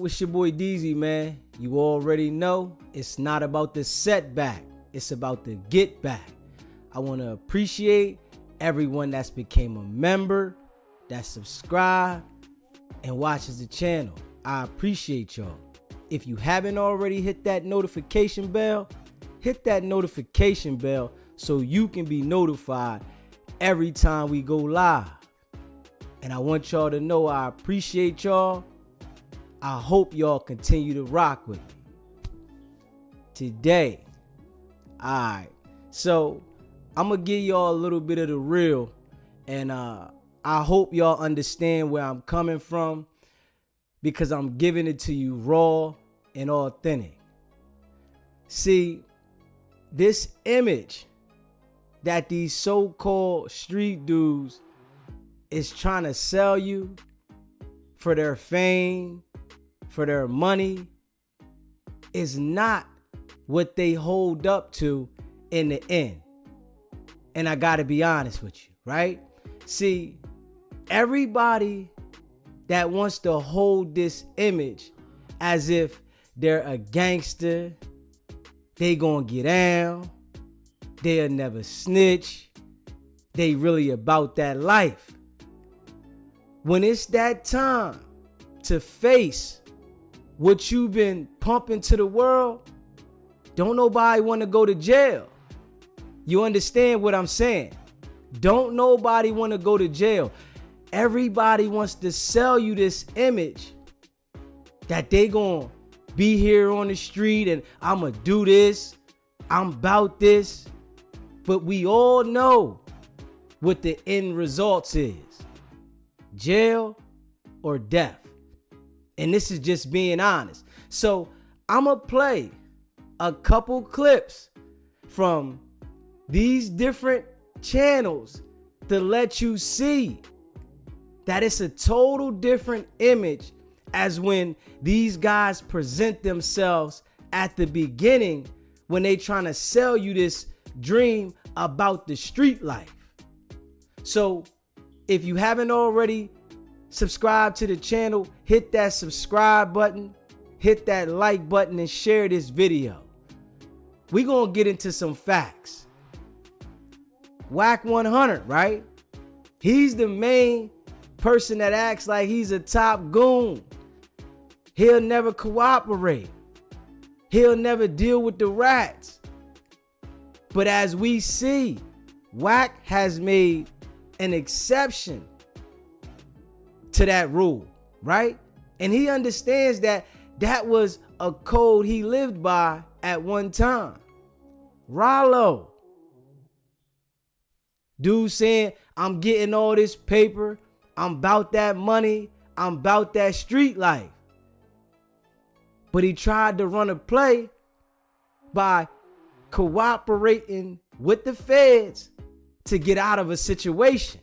it's your boy DZ, man. You already know it's not about the setback. It's about the get back. I want to appreciate everyone that's became a member, that subscribed, and watches the channel. I appreciate y'all. If you haven't already hit that notification bell, hit that notification bell so you can be notified every time we go live. And I want y'all to know I appreciate y'all. I hope y'all continue to rock with me. Today, alright, so I'm going to give y'all a little bit of the real, and I hope y'all understand where I'm coming from, because I'm giving it to you raw and authentic. See, this image that these so-called street dudes is trying to sell you for their fame, for their money, is not what they hold up to in the end. And I gotta be honest with you, right? See, everybody that wants to hold this image as if they're a gangster, they gonna get down, they'll never snitch, they really about that life. When it's that time to face what you've been pumping to the world, don't nobody want to go to jail. You understand what I'm saying? Don't nobody want to go to jail. Everybody wants to sell you this image that they gonna be here on the street and I'm gonna do this, I'm about this. But we all know what the end results is. Jail or death. And this is just being honest. So I'm gonna play a couple clips from these different channels to let you see that it's a total different image as when these guys present themselves at the beginning when they trying to sell you this dream about the street life. So if you haven't already subscribed to the channel, hit that subscribe button, hit that like button, and share this video. We're gonna get into some facts. Wack 100, right? He's the main person that acts like he's a top goon. He'll never cooperate. He'll never deal with the rats. But as we see, Wack has made an exception to that rule, right? And he understands that that was a code he lived by at one time. Ralo, dude saying, I'm getting all this paper, I'm about that money, I'm about that street life. But he tried to run a play by cooperating with the feds to get out of a situation.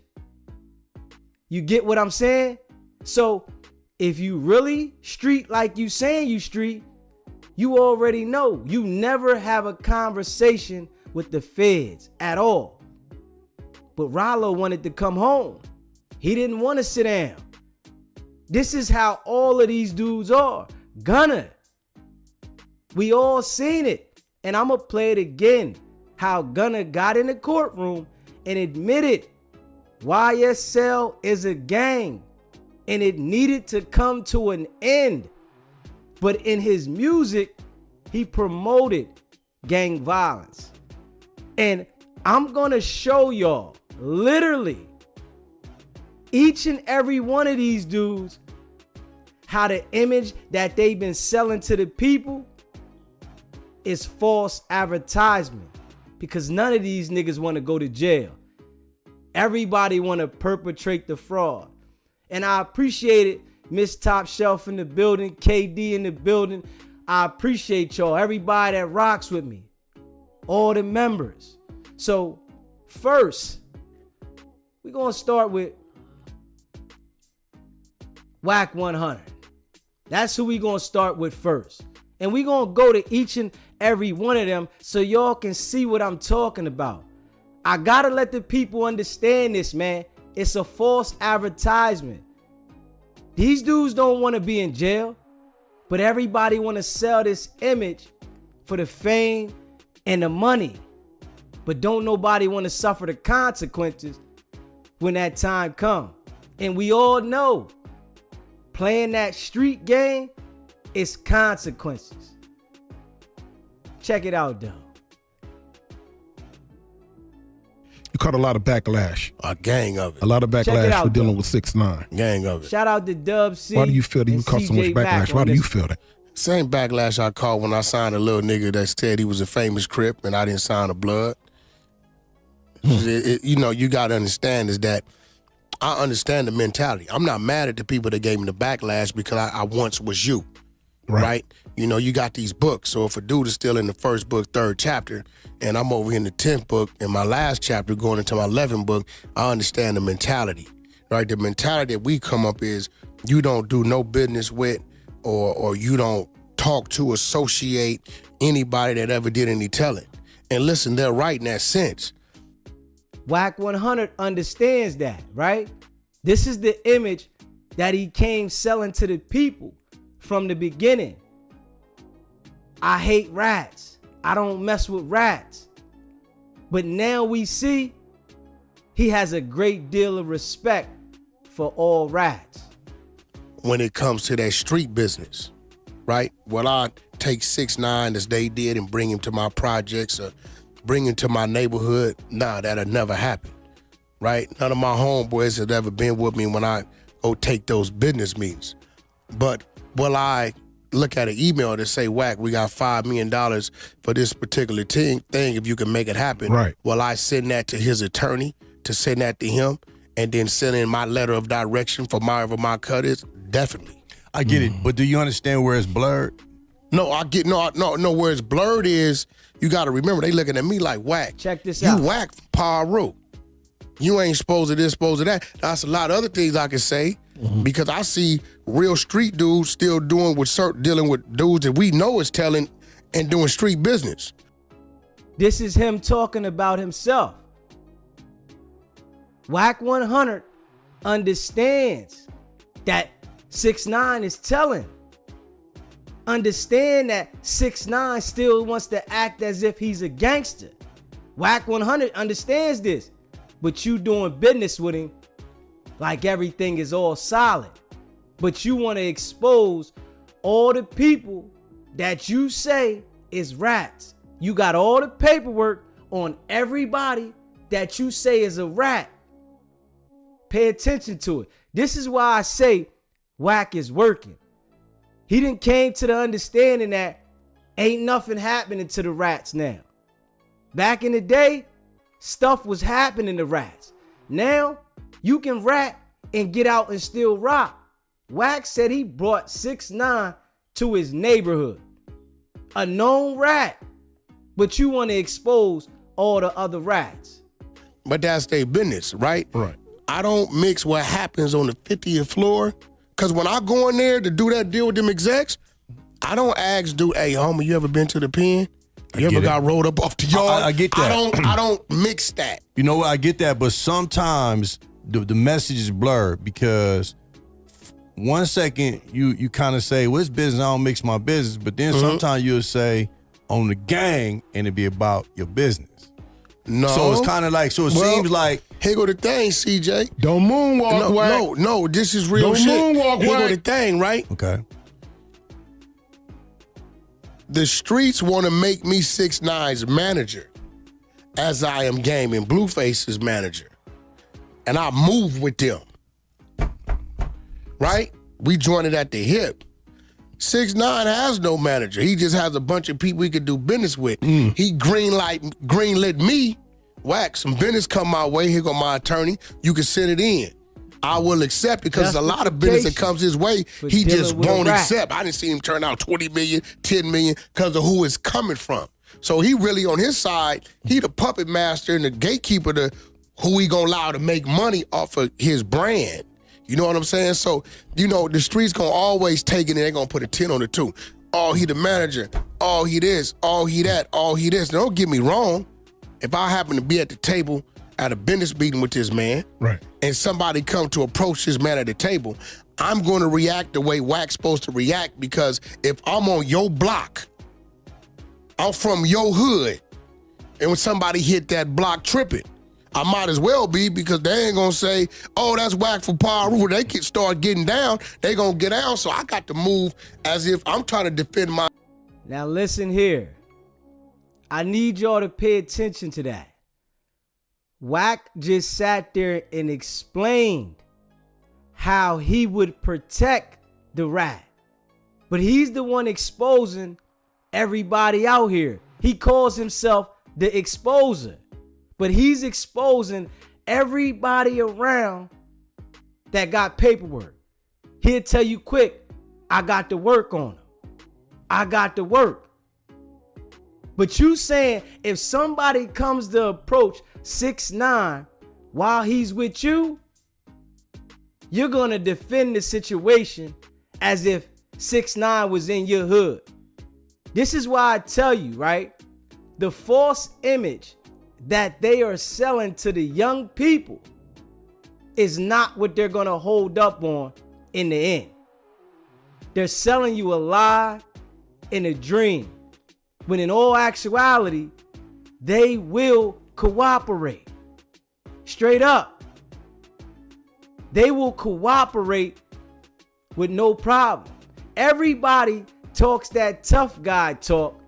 You get what I'm saying? So if you really street like you saying you street, you already know you never have a conversation with the feds at all. But Ralo wanted to come home. He didn't want to sit down. This is how all of these dudes are. Gunna. We all seen it. And I'm going to play it again. How Gunna got in the courtroom and admitted YSL is a gang and it needed to come to an end. But in his music, he promoted gang violence. And I'm going to show y'all literally each and every one of these dudes how the image that they've been selling to the people is false advertisement, because none of these niggas want to go to jail. Everybody want to perpetrate the fraud. And I appreciate it. Miss Top Shelf in the building, KD in the building. I appreciate y'all, everybody that rocks with me, all the members. So first, we're going to start with Wack 100. That's who we going to start with first. And we're going to go to each and every one of them so y'all can see what I'm talking about. I got to let the people understand this, man. It's a false advertisement. These dudes don't want to be in jail. But everybody want to sell this image for the fame and the money. But don't nobody want to suffer the consequences when that time come. And we all know playing that street game is consequences. Check it out, though. You caught a lot of backlash. A gang of it. A lot of backlash out, for dealing though. with 6ix9ine. Gang of it. Shout out to Dub C. Why do you feel that you and caught so much CJ backlash? Mack Why on do you this. feel that? Same backlash I caught when I signed a little nigga that said he was a famous Crip and I didn't sign a blood. You know, you got to understand is that I understand the mentality. I'm not mad at the people that gave me the backlash because I once was you, right? You know, you got these books. So if a dude is still in the first book, 3rd chapter, and I'm over here in the 10th book, in my last chapter going into my 11th book, I understand the mentality, right? The mentality that we come up is you don't do no business with or you don't talk to, associate anybody that ever did any telling. And listen, they're right in that sense. Wack 100 understands that, right? This is the image that he came selling to the people from the beginning. I hate rats. I don't mess with rats. But now we see he has a great deal of respect for all rats. When it comes to that street business, right? Will I take 6ix9ine as they did and bring him to my projects or bring him to my neighborhood? Nah, that'll never happen, right? None of my homeboys have ever been with me when I go take those business meetings. But will I look at an email to say, Wack, we got $5 million for this particular thing, if you can make it happen? Right. Will I send that to his attorney to send that to him and then send in my letter of direction for wherever my cut is? Definitely. I get it, but do you understand where it's blurred? No, I get no. Where it's blurred is you got to remember they looking at me like Wack. Check this out. You Wack from Paru. You ain't supposed to this, supposed to that. That's a lot of other things I can say because I see real street dudes still dealing with dudes that we know is telling and doing street business. This is him talking about himself. Wack 100 understands that 6ix9ine is telling. Understand that 6ix9ine still wants to act as if he's a gangster. Wack 100 understands this, but you doing business with him like everything is all solid. But you want to expose all the people that you say is rats. You got all the paperwork on everybody that you say is a rat. Pay attention to it. This is why I say Wack is working. He done came to the understanding that ain't nothing happening to the rats now. Back in the day, stuff was happening to rats. Now, you can rat and get out and still rock. Wack said he brought 6ix9ine to his neighborhood. A known rat. But you want to expose all the other rats. But that's their business, right? Right. I don't mix what happens on the 50th floor. Because when I go in there to do that deal with them execs, I don't ask, hey, homie, you ever been to the pen? You ever got rolled up off the yard? I get that. I don't mix that. You know what? I get that, but sometimes the message is blurred because 1 second you kind of say, well, it's business, I don't mix my business. But then sometimes you'll say on the gang and it be about your business. No. So it's kind of like, it seems like. Here go the thing, CJ. Don't moonwalk, Wack. No, this is real Don't shit. moonwalk, Here go Wack. the thing, right? Okay. The streets want to make me 6ix9ine's manager as I am Game and Blueface's manager. And I move with them. Right? We join it at the hip. 6ix9ine has no manager. He just has a bunch of people he could do business with. He greenlit me. Wack, some business come my way. Here go my attorney. You can send it in. I will accept it because there's a lot of business that comes his way. He just won't accept. I didn't see him turn out 20 million, 10 million because of who it's coming from. So he really on his side, he the puppet master and the gatekeeper to who he gonna allow to make money off of his brand. You know what I'm saying? So, you know, the streets gonna always take it and they're gonna put a 10 on it too. Oh, he the manager. Oh, he this. Oh, he that. Oh, he this. Now, don't get me wrong. If I happen to be at the table at a business meeting with this man, right, and somebody come to approach this man at the table, I'm going to react the way Wack's supposed to react, because if I'm on your block, I'm from your hood, and when somebody hit that block tripping, I might as well be, because they ain't gonna say, oh, that's Wack for power. When they can start getting down, they gonna get down. So I got to move as if I'm trying to defend my. Now listen here. I need y'all to pay attention to that. Wack just sat there and explained how he would protect the rat. But he's the one exposing everybody out here. He calls himself the exposer. But he's exposing everybody around that got paperwork. He'll tell you quick, I got to work on him. I got to work. But you saying if somebody comes to approach 6ix9ine while he's with you, you're going to defend the situation as if 6ix9ine was in your hood. This is why I tell you, right? The false image that they are selling to the young people is not what they're going to hold up on in the end. They're selling you a lie and a dream, when in all actuality, they will cooperate. Straight up. They will cooperate with no problem. Everybody talks that tough guy talk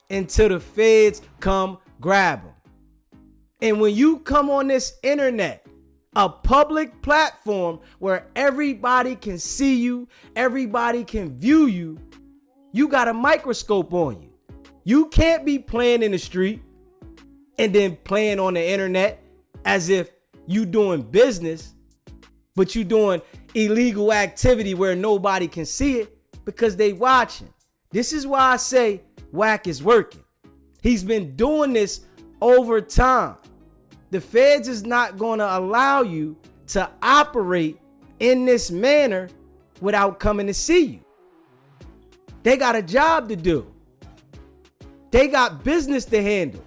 until the feds come grab them. And when you come on this internet, a public platform where everybody can see you, everybody can view you, you got a microscope on you. You can't be playing in the street and then playing on the internet as if you doing business, but you doing illegal activity where nobody can see it because they watching. This is why I say Wack is working. He's been doing this over time. The feds is not going to allow you to operate in this manner without coming to see you. They got a job to do. They got business to handle.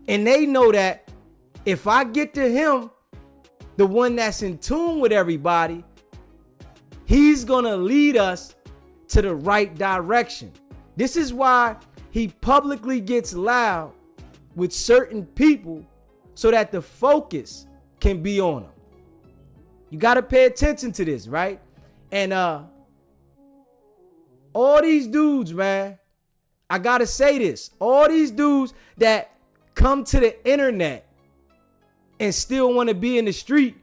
And they know that if I get to him, the one that's in tune with everybody, he's going to lead us to the right direction. This is why he publicly gets loud with certain people so that the focus can be on him. You got to pay attention to this, right? And all these dudes, man, I got to say this. All these dudes that come to the internet and still want to be in the street,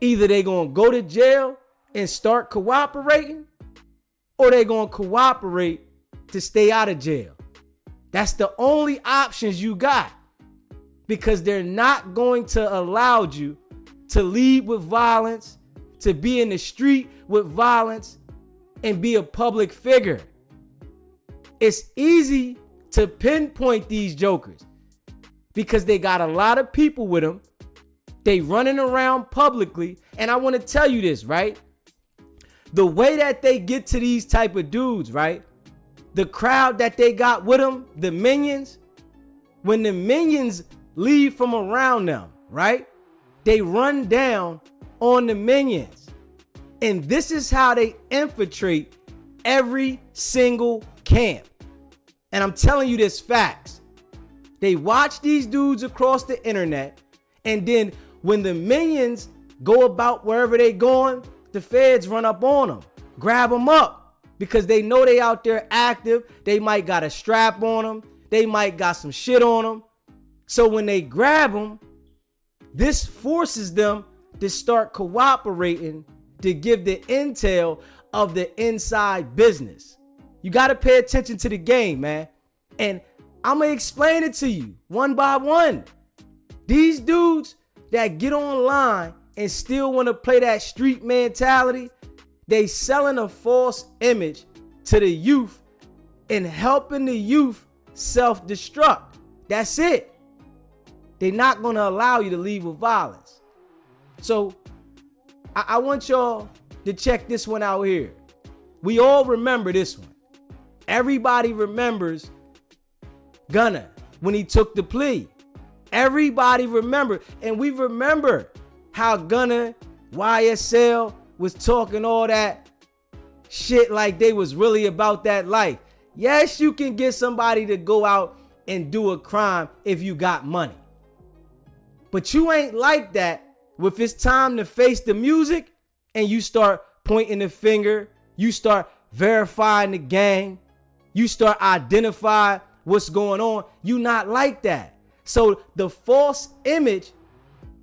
either they going to go to jail and start cooperating, or they going to cooperate to stay out of jail. That's the only options you got, because they're not going to allow you to lead with violence, to be in the street with violence, and be a public figure. It's easy to pinpoint these jokers because they got a lot of people with them. They running around publicly. And I want to tell you this, right? The way that they get to these type of dudes, right? The crowd that they got with them, the minions, when the minions leave from around them, right? They run down on the minions. And this is how they infiltrate every single camp. And I'm telling you this facts. They watch these dudes across the internet, and then when the minions go about wherever they going, the feds run up on them, grab them up, because they know they out there active. They might got a strap on them. They might got some shit on them. So when they grab them, this forces them to start cooperating to give the intel of the inside business. You got to pay attention to the game, man. And I'm going to explain it to you one by one. These dudes that get online and still want to play that street mentality, they selling a false image to the youth and helping the youth self-destruct. That's it. They're not going to allow you to lead with violence. So I want y'all to check this one out here. We all remember this one. Everybody remembers Gunna when he took the plea. Everybody remember. And we remember how Gunna, YSL was talking all that shit like they was really about that life. Yes, you can get somebody to go out and do a crime if you got money. But you ain't like that if it's time to face the music and you start pointing the finger, you start verifying the gang, you start identifying what's going on. You not like that. So the false image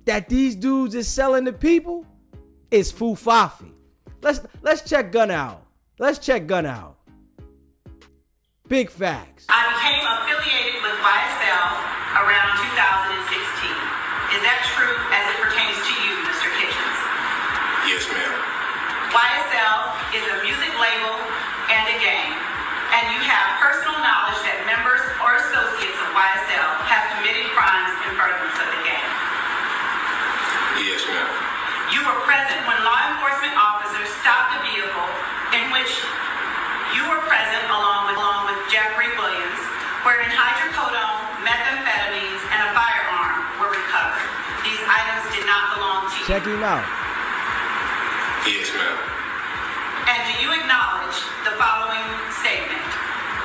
that these dudes is selling to people is fufafi. Let's check Gunna out. Let's check Gunna out. Big facts. I became affiliated with YSL around 2016. Is that true as it pertains to you, Mr. Kitchens? Yes, ma'am. YSL is a music label and a gang, and you have personal knowledge that members or associates of YSL have committed crimes in furtherance of the gang. Yes, ma'am. You were present when law enforcement officers stopped the vehicle in which you were present along with Jeffrey Williams, wherein hydrocodone, methamphetamines, and a firearm were recovered. These items did not belong to you. Check him out. Yes, ma'am. And do you acknowledge the following statement?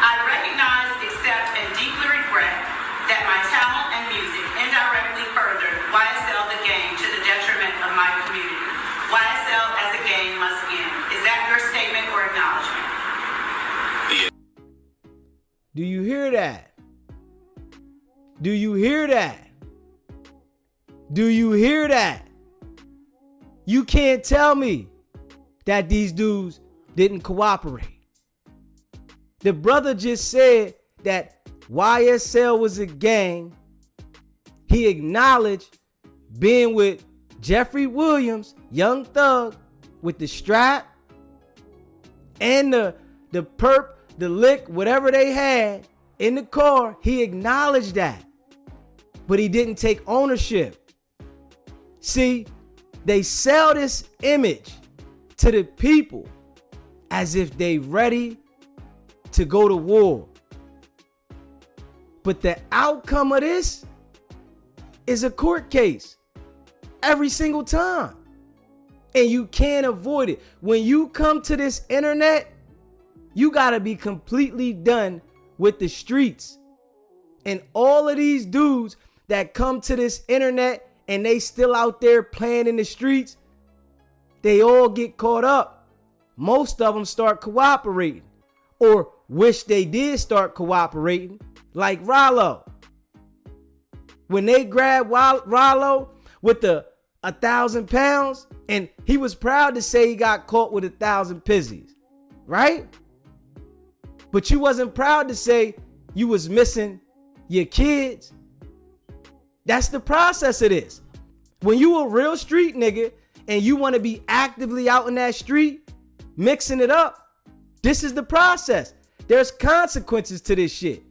I recognize, accept, and deeply regret that my talent and music indirectly furthered YSL the gang to the detriment of my community. YSL as a gang must end. Is that your statement or acknowledgement? Yes. Do you hear that? Do you hear that? Do you hear that? You can't tell me that these dudes didn't cooperate. The brother just said that YSL was a gang. He acknowledged being with Jeffrey Williams, Young Thug, with the strap and the perp, the lick, whatever they had in the car. He acknowledged that, but he didn't take ownership. See, they sell this image to the people as if they ready to go to war. But the outcome of this is a court case every single time. And you can't avoid it. When you come to this internet, you gotta be completely done with the streets. And all of these dudes that come to this internet and they still out there playing in the streets, they all get caught up. Most of them start cooperating or wish they did start cooperating, like Ralo. When they grabbed Ralo with the 1,000 pounds, and he was proud to say he got caught with 1,000 pizzies, right? But you wasn't proud to say you was missing your kids. That's the process of this. When you a real street nigga and you want to be actively out in that street, mixing it up, this is the process. There's consequences to this shit.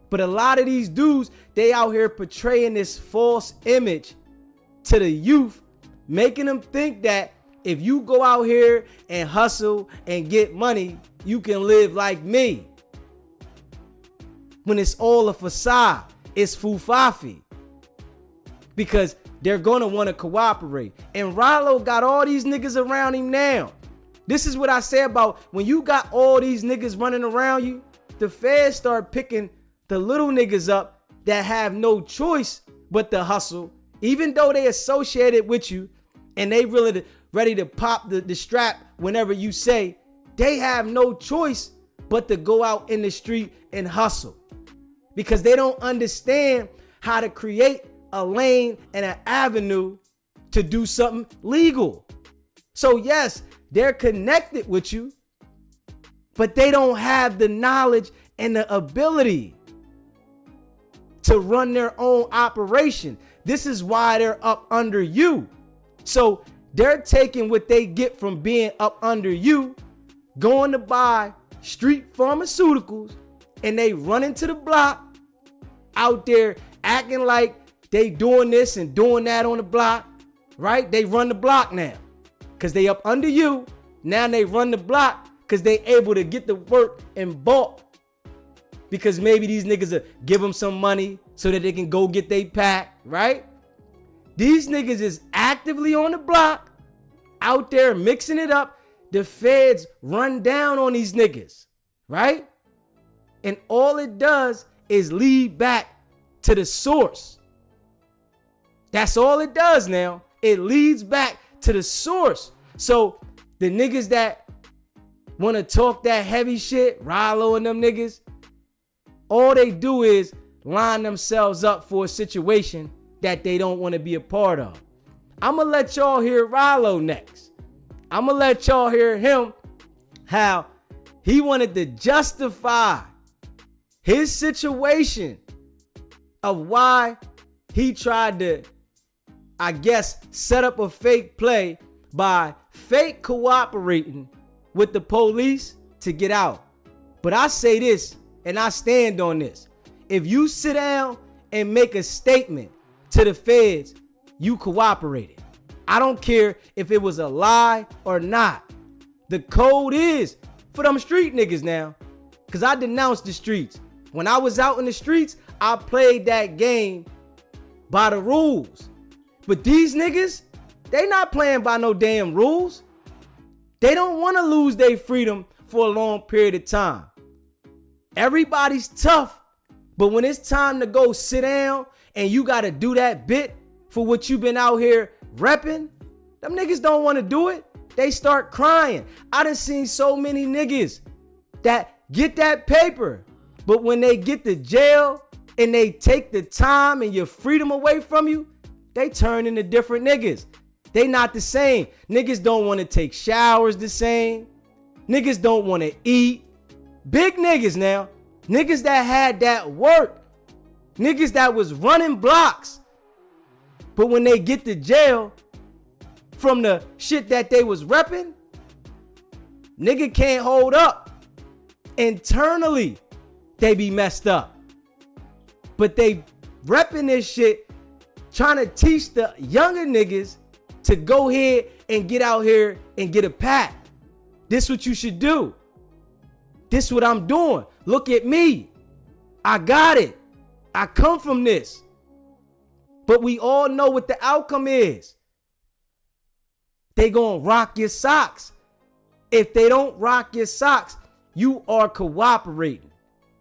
But a lot of these dudes, they out here portraying this false image to the youth, making them think that if you go out here and hustle and get money, you can live like me. When it's all a facade, it's fufafi. Because they're gonna wanna cooperate. And Ralo got all these niggas around him now. This is what I say about when you got all these niggas running around you, the feds start picking the little niggas up that have no choice but to hustle, even though they associated with you and they really ready to pop the strap whenever you say, they have no choice but to go out in the street and hustle. Because they don't understand how to create a lane and an avenue to do something legal. So yes, they're connected with you, but they don't have the knowledge and the ability to run their own operation. This is why they're up under you. So they're taking what they get from being up under you, going to buy street pharmaceuticals, and they run into the block out there acting like they doing this and doing that on the block, right? They run the block now because they up under you. Now they run the block because they able to get the work in bulk, because maybe these niggas will give them some money so that they can go get they pack, right? These niggas is actively on the block out there mixing it up. The feds run down on these niggas, right? And all it does is lead back to the source. That's all it does now. It leads back to the source. So the niggas that want to talk that heavy shit, Ralo and them niggas, all they do is line themselves up for a situation that they don't want to be a part of. I'm going to let y'all hear Ralo next. I'm going to let y'all hear him, how he wanted to justify his situation of why he tried to, I guess, set up a fake play by fake cooperating with the police to get out. But I say this, and I stand on this. If you sit down and make a statement to the feds, you cooperated. I don't care if it was a lie or not. The code is for them street niggas now, because I denounced the streets. When I was out in the streets, I played that game by the rules. But these niggas, they not playing by no damn rules. They don't want to lose their freedom for a long period of time. Everybody's tough, but when it's time to go sit down and you got to do that bit for what you've been out here repping, them niggas don't want to do it. They start crying. I done seen so many niggas that get that paper, but when they get to jail and they take the time and your freedom away from you, they turn into different niggas. They not the same. Niggas don't want to take showers the same. Niggas don't want to eat. Big niggas now. Niggas that had that work. Niggas that was running blocks. But when they get to jail from the shit that they was repping, nigga can't hold up. Internally, they be messed up. But they repping this shit, trying to teach the younger niggas to go ahead and get out here and get a pack. This what you should do. This what I'm doing. Look at me. I got it. I come from this. But we all know what the outcome is. They gonna rock your socks. If they don't rock your socks, you are cooperating.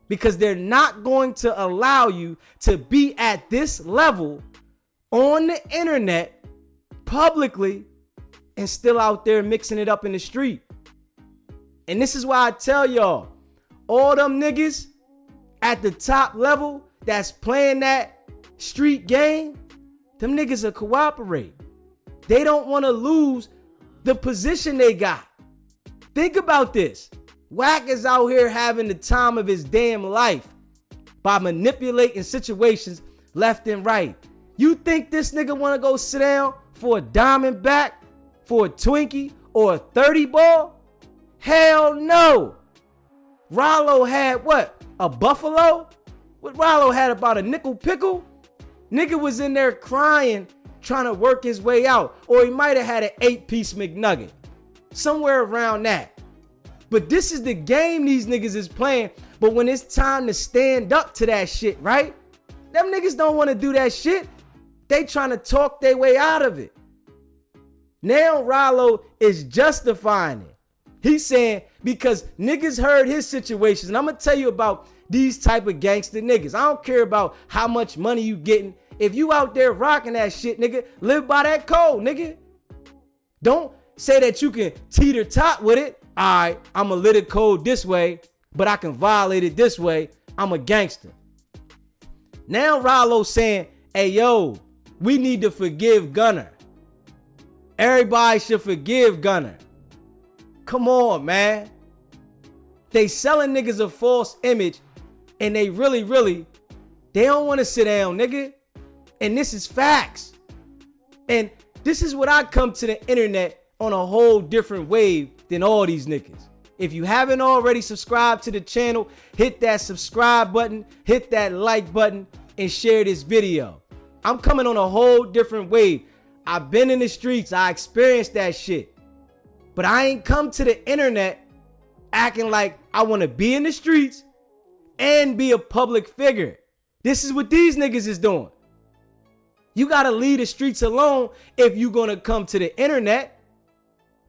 Because they're not going to allow you to be at this level on the internet publicly and still out there mixing it up in the street. And this is why I tell y'all, all them niggas at the top level that's playing that street game, them niggas are cooperating. They don't want to lose the position they got. Think about this. Wack is out here having the time of his damn life by manipulating situations left and right. You think this nigga want to go sit down for a diamond back, for a Twinkie, or a 30 ball? Hell no. Ralo had what? A buffalo? What Ralo had, about a nickel pickle? Nigga was in there crying, trying to work his way out. Or he might have had an 8-piece McNugget. Somewhere around that. But this is the game these niggas is playing. But when it's time to stand up to that shit, right? Them niggas don't want to do that shit. They trying to talk their way out of it. Now Ralo is justifying it. He's saying because niggas heard his situations. And I'm going to tell you about these type of gangster niggas. I don't care about how much money you getting. If you out there rocking that shit, nigga, live by that code, nigga. Don't say that you can teeter tot with it. All right, I'm going to lit a code this way, but I can violate it this way. I'm a gangster. Now Ralo saying, hey, yo, we need to forgive Gunna. Everybody should forgive Gunna. Come on, man. They selling niggas a false image, and they really, they don't want to sit down, nigga. And this is facts. And this is what I come to the internet on a whole different wave than all these niggas. If you haven't already subscribed to the channel, hit that subscribe button, hit that like button, and share this video. I'm coming on a whole different wave. I've been in the streets. I experienced that shit. But I ain't come to the internet acting like I want to be in the streets and be a public figure. This is what these niggas is doing. You got to leave the streets alone if you're going to come to the internet.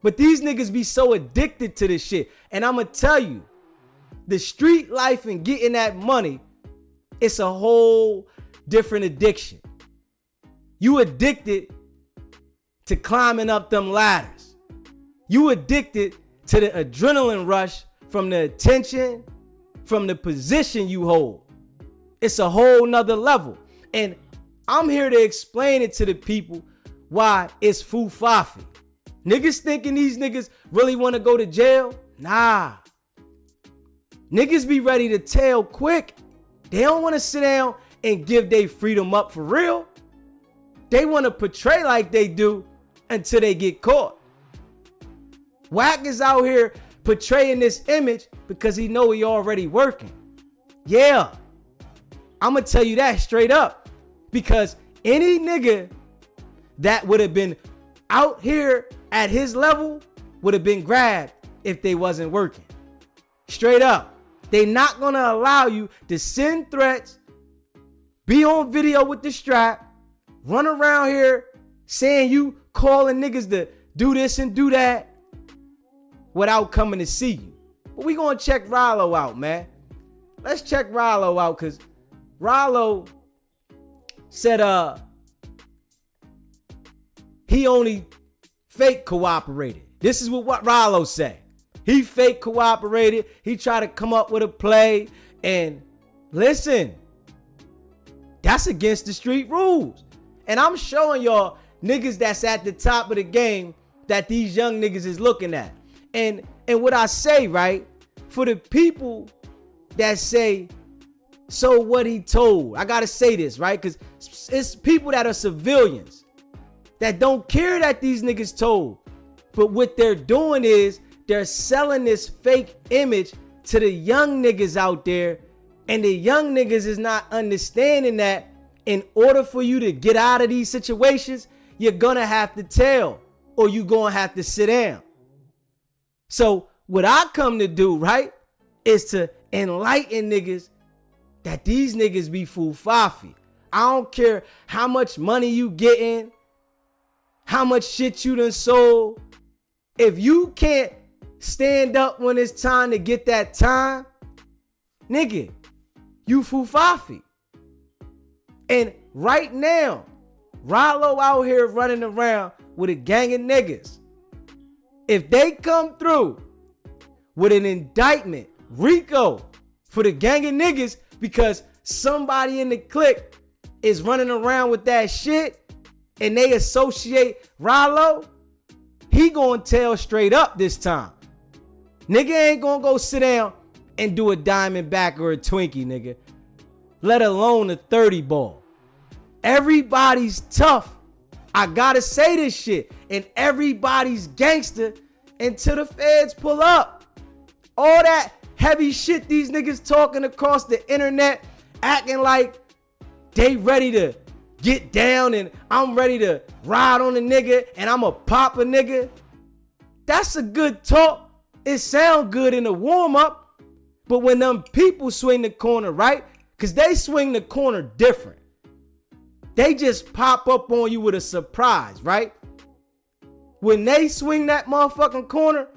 But these niggas be so addicted to this shit. And I'ma tell you, the street life and getting that money, it's a whole different addiction. You addicted to climbing up them ladders. You addicted to the adrenaline rush from the attention, from the position you hold. It's a whole nother level. And I'm here to explain it to the people why it's foo-fafi. Niggas thinking these niggas really want to go to jail? Nah. Niggas be ready to tail quick. They don't want to sit down and give their freedom up for real. They want to portray like they do until they get caught. Wack is out here portraying this image because he know he already working. Yeah. I'm going to tell you that straight up. Because any nigga that would have been out here at his level would have been grabbed if they wasn't working. Straight up. They not going to allow you to send threats, be on video with the strap, run around here saying you calling niggas to do this and do that without coming to see you. But we going to check Ralo out, man. Let's check Ralo out because Ralo said he only fake cooperated. This is what Ralo said. He fake cooperated. He tried to come up with a play. And listen, that's against the street rules. And I'm showing y'all niggas that's at the top of the game that these young niggas is looking at. And what I say, right, for the people that say, so what he told, I gotta say this, right? Because it's people that are civilians that don't care that these niggas told. But what they're doing is they're selling this fake image to the young niggas out there. And the young niggas is not understanding that in order for you to get out of these situations, you're gonna have to tell or you're gonna have to sit down. So what I come to do, right, is to enlighten niggas that these niggas be foo-fafi. I don't care how much money you getting, how much shit you done sold. If you can't stand up when it's time to get that time, nigga, you foo-fafi. And right now, Ralo out here running around with a gang of niggas. If they come through with an indictment, RICO, for the gang of niggas because somebody in the clique is running around with that shit and they associate Ralo, he gonna tell straight up this time. Nigga ain't gonna go sit down and do a Diamondback or a Twinkie, nigga. Let alone a 30 ball. Everybody's tough. I gotta say this shit. And everybody's gangster until the feds pull up. All that heavy shit these niggas talking across the internet, acting like they ready to get down and I'm ready to ride on a nigga and I'm a pop a nigga. That's a good talk. It sound good in the warm up. But when them people swing the corner, right? Because they swing the corner different. They just pop up on you with a surprise, right? When they swing that motherfucking corner,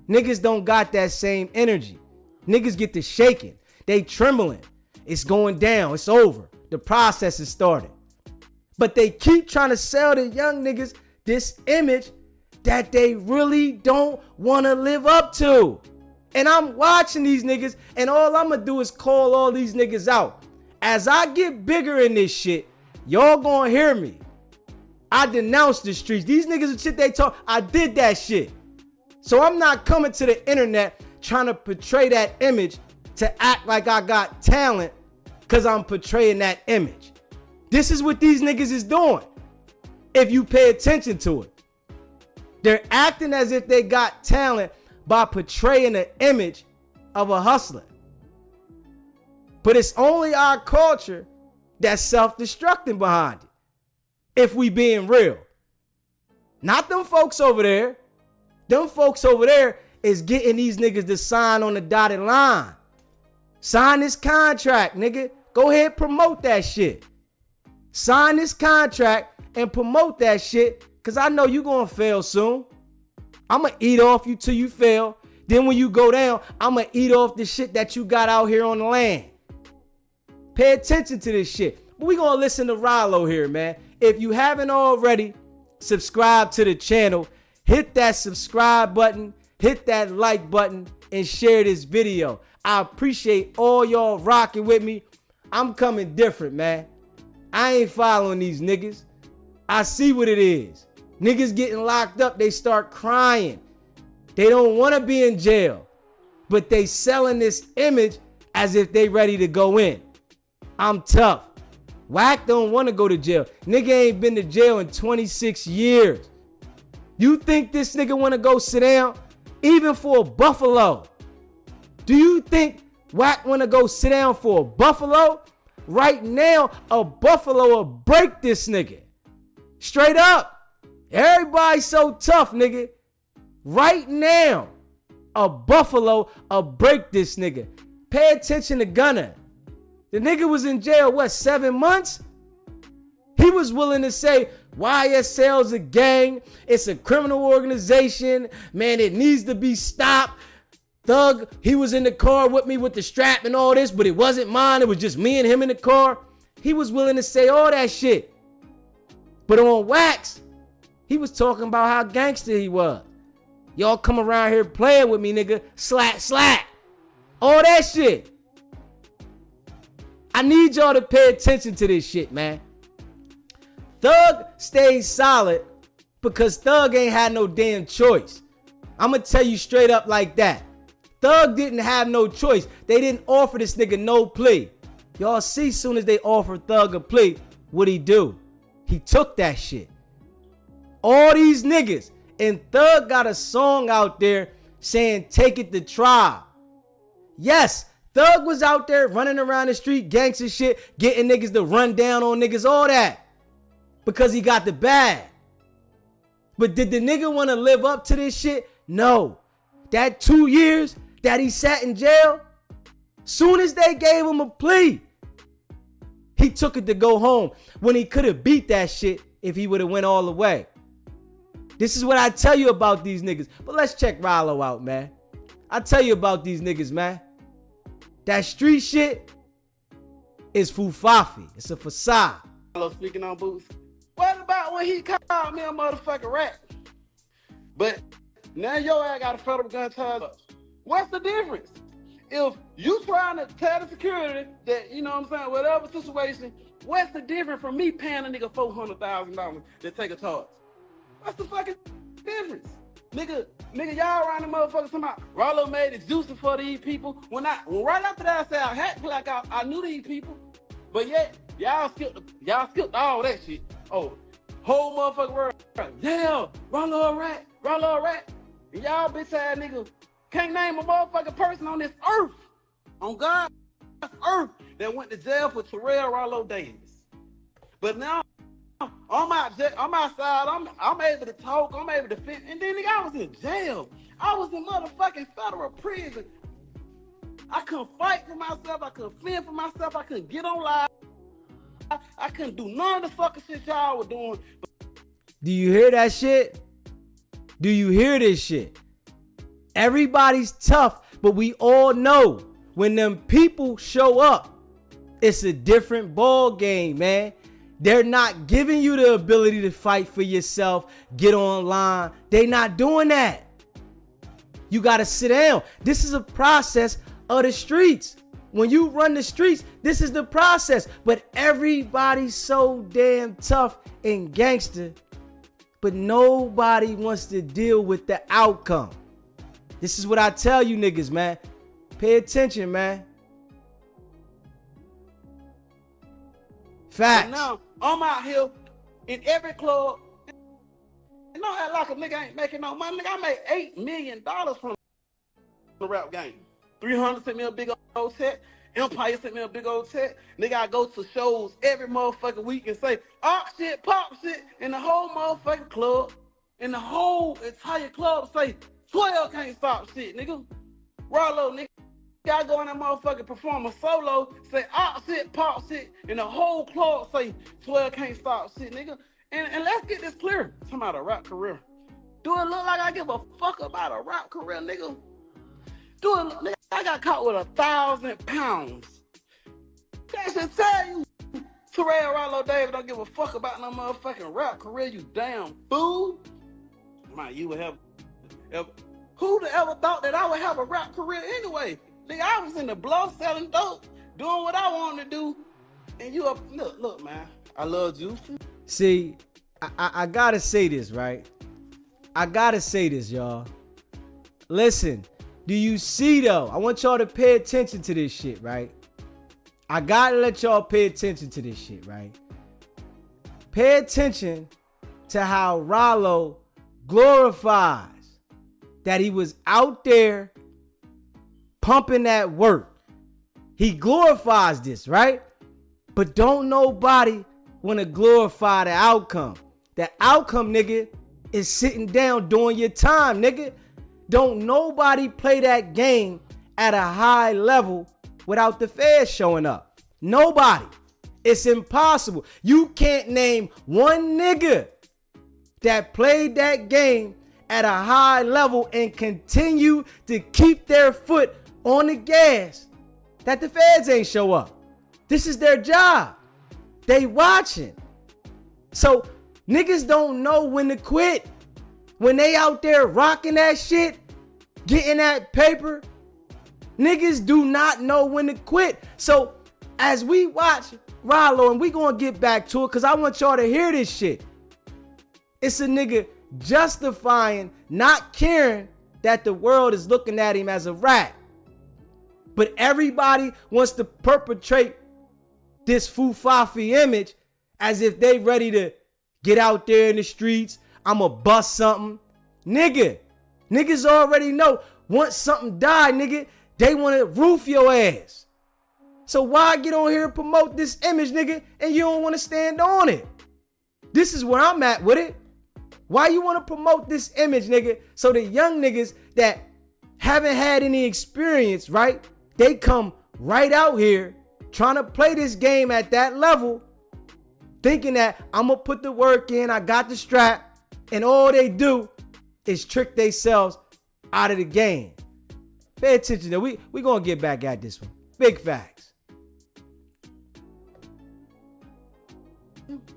niggas don't got that same energy. Niggas get to shaking. They trembling. It's going down. It's over. The process is started. But they keep trying to sell the young niggas this image that they really don't want to live up to. And I'm watching these niggas, and all I'm going to do is call all these niggas out. As I get bigger in this shit, y'all gonna hear me. I denounce the streets. These niggas and shit they talk, I did that shit. So I'm not coming to the internet trying to portray that image to act like I got talent because I'm portraying that image. This is what these niggas is doing. If you pay attention to it. They're acting as if they got talent by portraying an image of a hustler. But it's only our culture that's self-destructing behind it. If we being real. Not them folks over there. Them folks over there is getting these niggas to sign on the dotted line. Sign this contract, nigga. Go ahead, promote that shit. Sign this contract and promote that shit, because I know you gonna fail soon. I'ma eat off you till you fail. Then when you go down, I'ma eat off the shit that you got out here on the land. Pay attention to this shit. But we gonna listen to Ralo here, man. If you haven't already, subscribe to the channel. Hit that subscribe button, hit that like button, and share this video. I appreciate all y'all rocking with me. I'm coming different, man. I ain't following these niggas. I see what it is. Niggas getting locked up, they start crying. They don't want to be in jail, but they selling this image as if they ready to go in. I'm tough. Wack don't want to go to jail. Nigga ain't been to jail in 26 years. You think this nigga want to go sit down? Even for a buffalo. Do you think Wack want to go sit down for a buffalo? Right now, a buffalo will break this nigga. Straight up. Everybody's so tough, nigga. Right now, a buffalo will break this nigga. Pay attention to Gunna. The nigga was in jail, what, 7 months? He was willing to say, YSL's a gang. It's a criminal organization. Man, it needs to be stopped. Thug, he was in the car with me with the strap and all this, but it wasn't mine. It was just me and him in the car. He was willing to say all that shit. But on Wax, he was talking about how gangster he was. Y'all come around here playing with me, nigga. Slap. All that shit. I need y'all to pay attention to this shit, man. Thug stays solid because Thug ain't had no damn choice. I'm going to tell you straight up like that. Thug didn't have no choice. They didn't offer this nigga no plea. Y'all see, soon as they offered Thug a plea, what'd he do? He took that shit. All these niggas. And Thug got a song out there saying, take it to trial. Yes, Thug was out there running around the street, gangster shit, getting niggas to run down on niggas, all that. Because he got the bag. But did the nigga want to live up to this shit? No. That 2 years that he sat in jail, soon as they gave him a plea, he took it to go home when he could have beat that shit if he would have went all the way. This is what I tell you about these niggas. But let's check Ralo out, man. I tell you about these niggas, man. That street shit is fufafi. It's a facade. Ralo speaking on Boots. What about when he called me a motherfucking rat? But now your ass got a federal gun charge. What's the difference? If you trying to tell the security that, you know what I'm saying, whatever situation, what's the difference from me paying a nigga $400,000 to take a charge? What's the fucking difference? Nigga, y'all around the motherfuckers talking about Ralo made it juicy for these people. When right after that I said I had to like I knew these people. But yet, y'all skipped all that shit. Oh, whole motherfucking world. Yeah, Ralo a rat. And y'all bitch ass niggas can't name a motherfucking person on this earth, on God's earth, that went to jail for Terrell Ralo Davis. But now, I'm outside, I'm able to talk, I'm able to fit, and then nigga, I was in jail. I was in motherfucking federal prison. I couldn't fight for myself, I couldn't fend for myself, I couldn't get on live. I couldn't do none of the fucking shit y'all were doing. Do you hear that shit? Do you hear this shit? Everybody's tough, but we all know when them people show up, it's a different ball game, man. They're not giving you the ability to fight for yourself, get online. They not doing that. You got to sit down. This is a process of the streets. When you run the streets, this is the process. But everybody's so damn tough and gangster, but nobody wants to deal with the outcome. This is what I tell you niggas, man. Pay attention, man. Facts. And now, I'm out here in every club. And don't act like a nigga ain't making no money. Nigga, I made $8 million from the rap game. 300 sent me a big old check. Empire sent me a big old check. Nigga, I go to shows every motherfucking week and say, shit, pop shit, in the whole motherfucking club. In the whole entire club say, 12 can't stop shit, nigga. Ralo, nigga. I go in that motherfucking perform a solo, say shit, pop shit, and the whole club say 12 can't stop shit, nigga. And let's get this clear. Talking about a rap career. Do it look like I give a fuck about a rap career, nigga? Do it look, nigga, I got caught with 1,000 pounds. That should tell you, Terrell Ralo David don't give a fuck about no motherfucking rap career, you damn fool. Man, you would have, who'd ever thought that I would have a rap career anyway? Nigga, I was in the blow selling dope, doing what I wanted to do. And you up, look, man, I love Juicy. See, I gotta say this, right? I gotta say this, y'all. Listen, do you see though? I want y'all to pay attention to this shit, right? I gotta let y'all pay attention to this shit, right? Pay attention to how Ralo glorifies that he was out there pumping that work. He glorifies this, right? But don't nobody want to glorify the outcome. The outcome, nigga, is sitting down doing your time, nigga. Don't nobody play that game at a high level without the feds showing up. Nobody. It's impossible. You can't name one nigga that played that game at a high level and continue to keep their foot on the gas that the feds ain't show up. This is their job. They watching. So niggas don't know when to quit. When they out there rocking that shit, getting that paper, niggas do not know when to quit. So as we watch Ralo, and we gonna get back to it because I want y'all to hear this shit. It's a nigga justifying not caring that the world is looking at him as a rat. But everybody wants to perpetrate this Fufafi image as if they ready to get out there in the streets. I'ma bust something. Niggas already know once something die, nigga, they want to roof your ass. So why get on here and promote this image, nigga, and you don't want to stand on it? This is where I'm at with it. Why you want to promote this image, nigga? So the young niggas that haven't had any experience, right? They come right out here trying to play this game at that level, thinking that I'm going to put the work in, I got the strap, and all they do is trick themselves out of the game. Pay attention to we going to get back at this one. Big facts.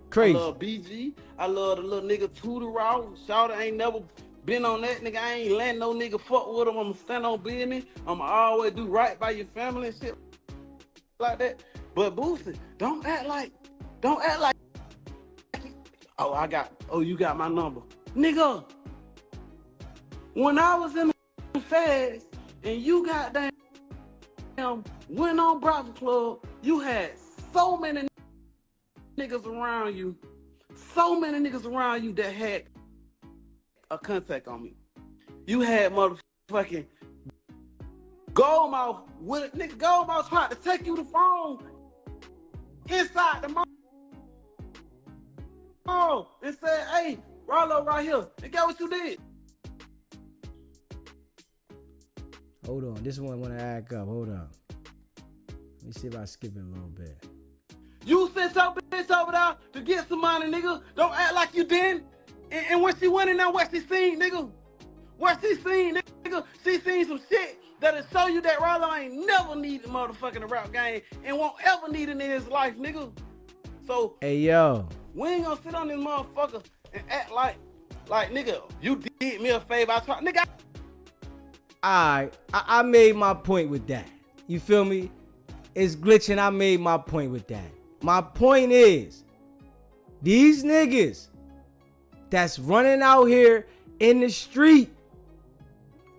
Crazy. I love BG. I love the little nigga Tootie Raw. Shawty ain't never been on that nigga. I ain't letting no nigga fuck with him. I'ma stand on business. I'ma always do right by your family and shit like that. But Boosie, don't act like. You got my number. Nigga, when I was in the feds and you goddamn went on Bravo Club, you had so many niggas around you that had a contact on me. You had motherfucking Goldmouth with it. Nigga, Goldmouth tried to take you the phone inside the mall and said, hey, Ralo right here. And guess what you did? Hold on. This one want to act up. Hold on. Let me see if I skip it a little bit. You sent your bitch over there to get some money, nigga. Don't act like you didn't. And when she went in there, what she seen, nigga? What she seen, nigga? She seen some shit that'll show you that Ralo ain't never needed motherfucking rap game and won't ever need it in his life, nigga. So, hey, yo. We ain't gonna sit on this motherfucker and act like nigga, you did me a favor. Nigga. Alright, I made my point with that. You feel me? It's glitching. I made my point with that. My point is, these niggas that's running out here in the street,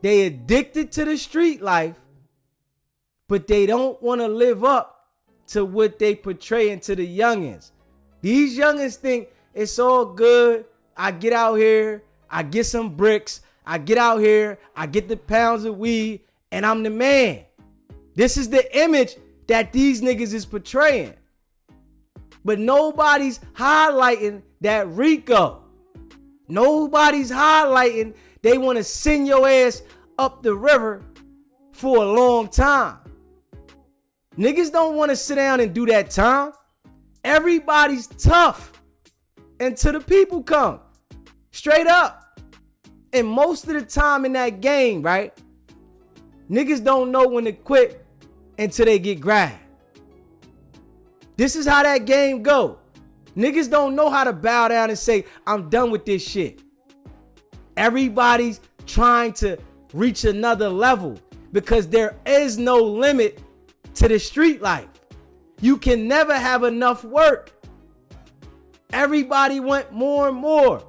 they addicted to the street life, but they don't want to live up to what they portraying to the youngins. These youngins think it's all good. I get out here, I get some bricks, I get out here, I get the pounds of weed, and I'm the man. This is the image that these niggas is portraying. But nobody's highlighting that Rico. Nobody's highlighting they want to send your ass up the river for a long time. Niggas don't want to sit down and do that time. Everybody's tough until the people come. Straight up. And most of the time in that game, right, niggas don't know when to quit until they get grabbed. This is how that game go. Niggas don't know how to bow down and say, I'm done with this shit. Everybody's trying to reach another level because there is no limit to the street life. You can never have enough work. Everybody went more and more.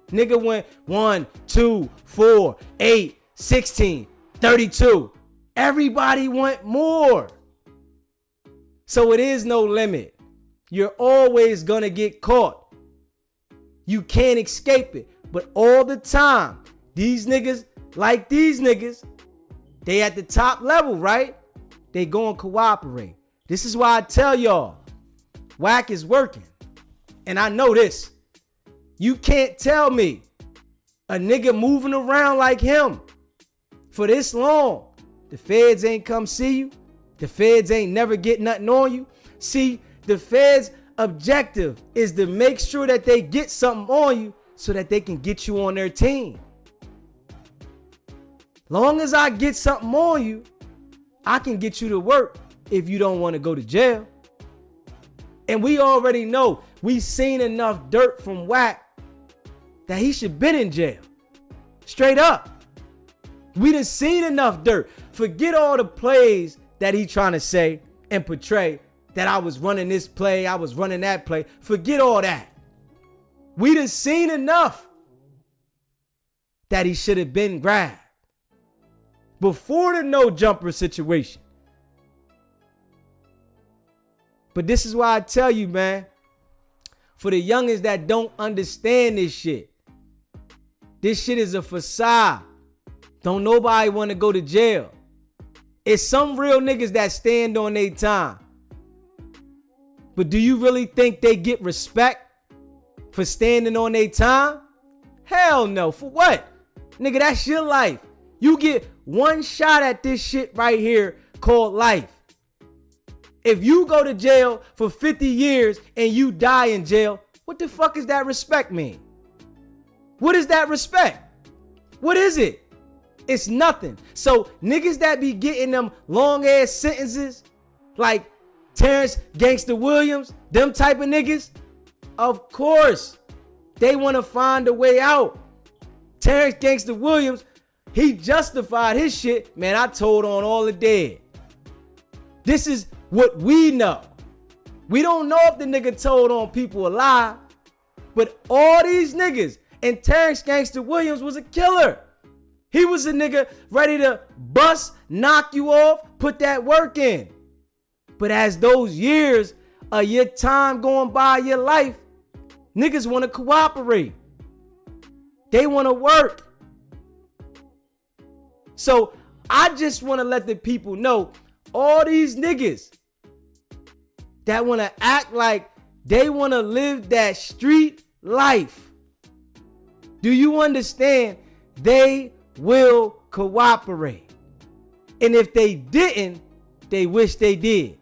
Nigga went 1, 2, 4, 8, 16, 32. Everybody went more. So it is no limit. You're always gonna get caught. You can't escape it. But all the time, these niggas, they at the top level, right? They go and cooperate. This is why I tell y'all, Wack is working. And I know this. You can't tell me a nigga moving around like him for this long, the feds ain't come see you. The feds ain't never get nothing on you. See, the feds' objective is to make sure that they get something on you so that they can get you on their team. Long as I get something on you, I can get you to work if you don't want to go to jail. And we already know, we seen enough dirt from Wack that he should been in jail. Straight up. We done seen enough dirt. Forget all the plays that he trying to say and portray that I was running this play, I was running that play. Forget all that. We done seen enough that he should have been grabbed before the no jumper situation. But this is why I tell you, man, for the youngins that don't understand this shit is a facade. Don't nobody want to go to jail. It's some real niggas that stand on their time. But do you really think they get respect for standing on their time? Hell no. For what? Nigga, that's your life. You get one shot at this shit right here called life. If you go to jail for 50 years and you die in jail, what the fuck does that respect mean? What is that respect? What is it? It's nothing. So niggas that be getting them long ass sentences like Terrence Gangsta Williams, them type of niggas, of course they want to find a way out. Terrence Gangsta Williams, he justified his shit. Man, I told on all the dead. This is what we know. We don't know if the nigga told on people alive, but all these niggas, and Terrence Gangsta Williams was a killer. He was a nigga ready to bust, knock you off, put that work in. But as those years of your time going by your life, niggas want to cooperate. They want to work. So I just want to let the people know, all these niggas that want to act like they want to live that street life, do you understand? They will cooperate. And if they didn't, they wish they did.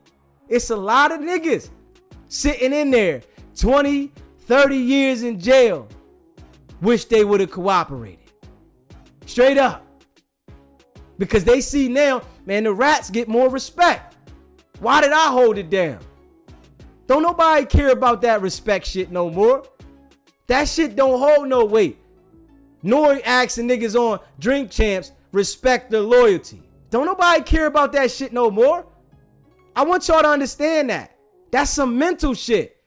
It's a lot of niggas sitting in there 20, 30 years in jail, wish they would have cooperated. Straight up. Because they see now, man, the rats get more respect. Why did I hold it down? Don't nobody care about that respect shit no more. That shit don't hold no weight. Nor asking niggas on Drink Champs respect their loyalty. Don't nobody care about that shit no more. I want y'all to understand that. That's some mental shit.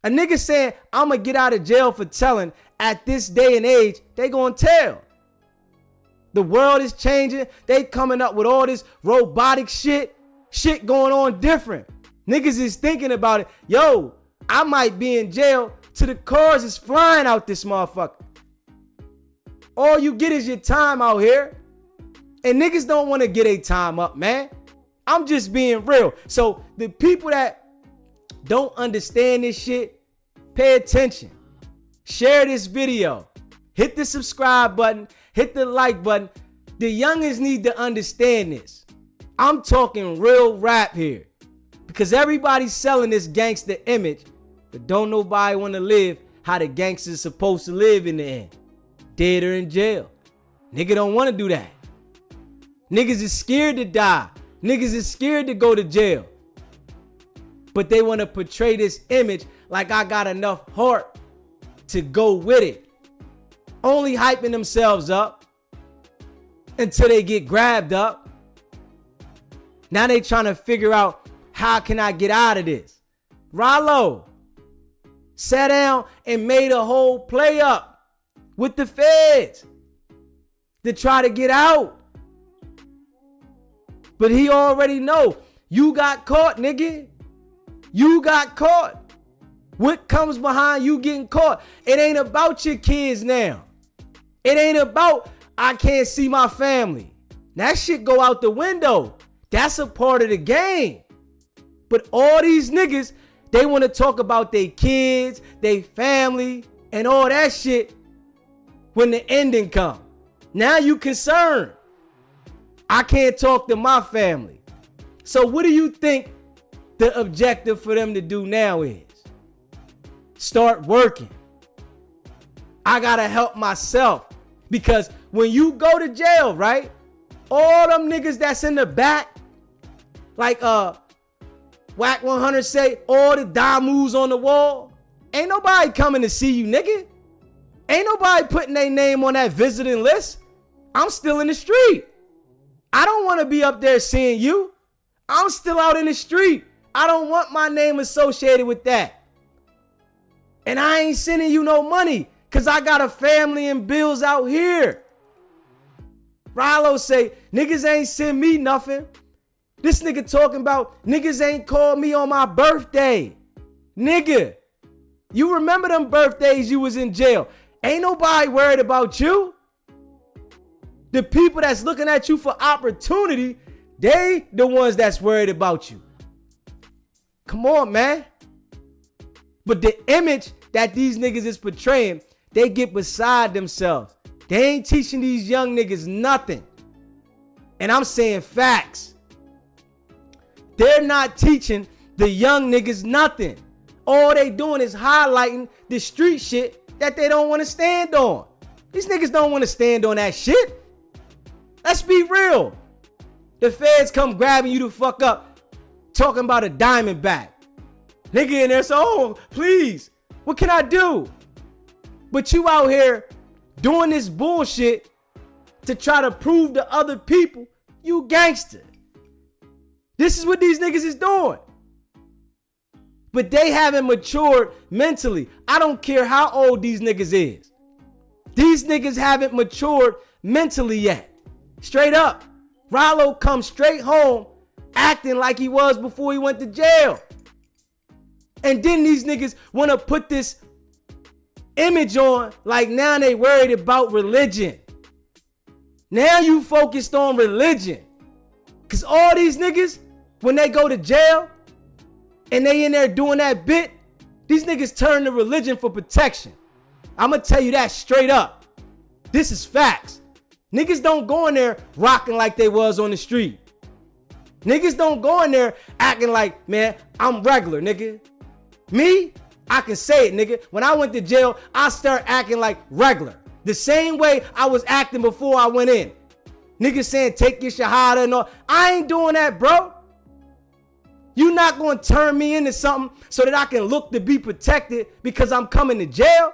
A nigga saying, I'm going to get out of jail for telling, at this day and age, they going to tell. The world is changing. They coming up with all this robotic shit. Shit going on different. Niggas is thinking about it. Yo, I might be in jail till the cars is flying out this motherfucker. All you get is your time out here. And niggas don't want to get a time up, man. I'm just being real. So the people that don't understand this shit, pay attention. Share this video. Hit the subscribe button. Hit the like button. The youngins need to understand this. I'm talking real rap here. Because everybody's selling this gangster image, but don't nobody want to live how the gangster's supposed to live in the end. dead or in jail. Nigga don't want to do that. Niggas is scared to die. Niggas is scared to go to jail. But they want to portray this image like I got enough heart to go with it. Only hyping themselves up until they get grabbed up. Now they trying to figure out, how can I get out of this? Ralo sat down and made a whole play up with the feds to try to get out. But he already know, you got caught, nigga. You got caught. What comes behind you getting caught? It ain't about your kids now. It ain't about, I can't see my family. That shit go out the window. That's a part of the game. But all these niggas, they want to talk about their kids, their family, and all that shit when the ending come. Now you concerned. I can't talk to my family. So what do you think the objective for them to do now is? Start working. I gotta help myself. Because when you go to jail, right? All them niggas that's in the back, like Wack 100 say, all the damus on the wall, ain't nobody coming to see you, nigga. Ain't nobody putting their name on that visiting list. I'm still in the street. I don't want to be up there seeing you. I'm still out in the street. I don't want my name associated with that. And I ain't sending you no money because I got a family and bills out here. Ralo say, niggas ain't send me nothing. This nigga talking about niggas ain't called me on my birthday. Nigga, you remember them birthdays you was in jail. Ain't nobody worried about you. The people that's looking at you for opportunity, they the ones that's worried about you. Come on, man. But the image that these niggas is portraying, they get beside themselves. They ain't teaching these young niggas nothing. And I'm saying facts. They're not teaching the young niggas nothing. All they doing is highlighting the street shit that they don't want to stand on. These niggas don't want to stand on that shit. Let's be real. The feds come grabbing you to fuck up, talking about a Diamondback. Nigga in there, so, oh, please, what can I do? But you out here doing this bullshit to try to prove to other people you gangster. This is what these niggas is doing. But they haven't matured mentally. I don't care how old these niggas is. These niggas haven't matured mentally yet. Straight up. Ralo comes straight home acting like he was before he went to jail. And then these niggas want to put this image on like now they worried about religion. Now you focused on religion. Because all these niggas, when they go to jail and they in there doing that bit, these niggas turn to religion for protection. I'm going to tell you that straight up. This is facts. Niggas don't go in there rocking like they was on the street. Niggas don't go in there acting like, man, I'm regular, nigga. Me, I can say it, nigga. When I went to jail, I started acting like regular. The same way I was acting before I went in. Niggas saying take your shahada and all. I ain't doing that, bro. You not going to turn me into something so that I can look to be protected because I'm coming to jail.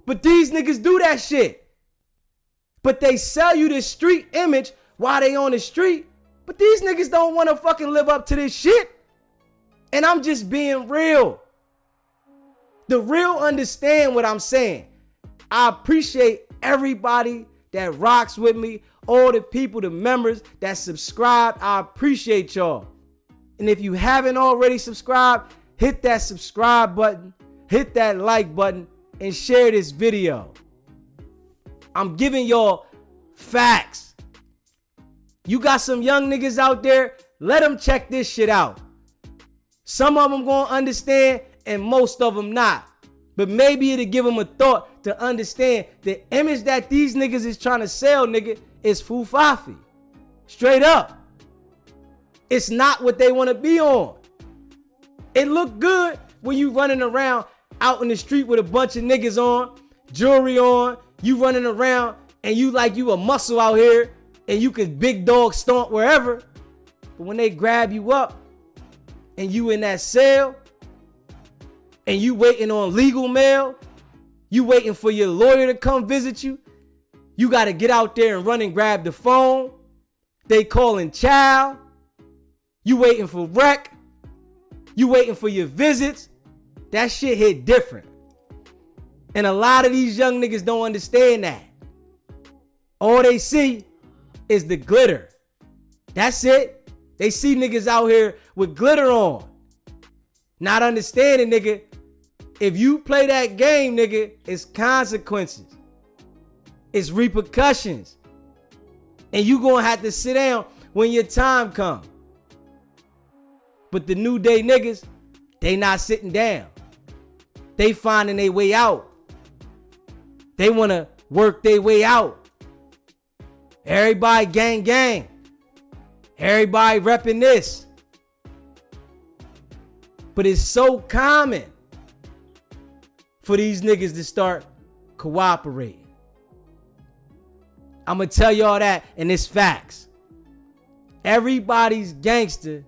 But these niggas do that shit. But they sell you this street image while they on the street. But these niggas don't want to fucking live up to this shit. And I'm just being real. The real understand what I'm saying. I appreciate everybody that rocks with me. All the people, the members that subscribe. I appreciate y'all. And if you haven't already subscribed, hit that subscribe button. Hit that like button. And share this video. I'm giving y'all facts. You got some young niggas out there, let them check this shit out. Some of them gonna understand and most of them not. But maybe it'll give them a thought to understand the image that these niggas is trying to sell, nigga, is fufafi. Straight up. It's not what they want to be on. It look good when you running around out in the street with a bunch of niggas on, jewelry on, You running around and you like you a muscle out here and you can big dog stomp wherever. But when they grab you up and you in that cell and you waiting on legal mail, you waiting for your lawyer to come visit you, you got to get out there and run and grab the phone. They calling child. You waiting for rec. You waiting for your visits. That shit hit different. And a lot of these young niggas don't understand that. All they see is the glitter. That's it. They see niggas out here with glitter on. Not understanding, nigga, if you play that game, nigga, it's consequences. It's repercussions. And you gonna have to sit down when your time comes. But the new day niggas, they not sitting down. They finding their way out. They want to work their way out. Everybody gang gang. Everybody repping this. But it's so common for these niggas to start cooperating. I'm going to tell y'all that, and it's facts. Everybody's gangster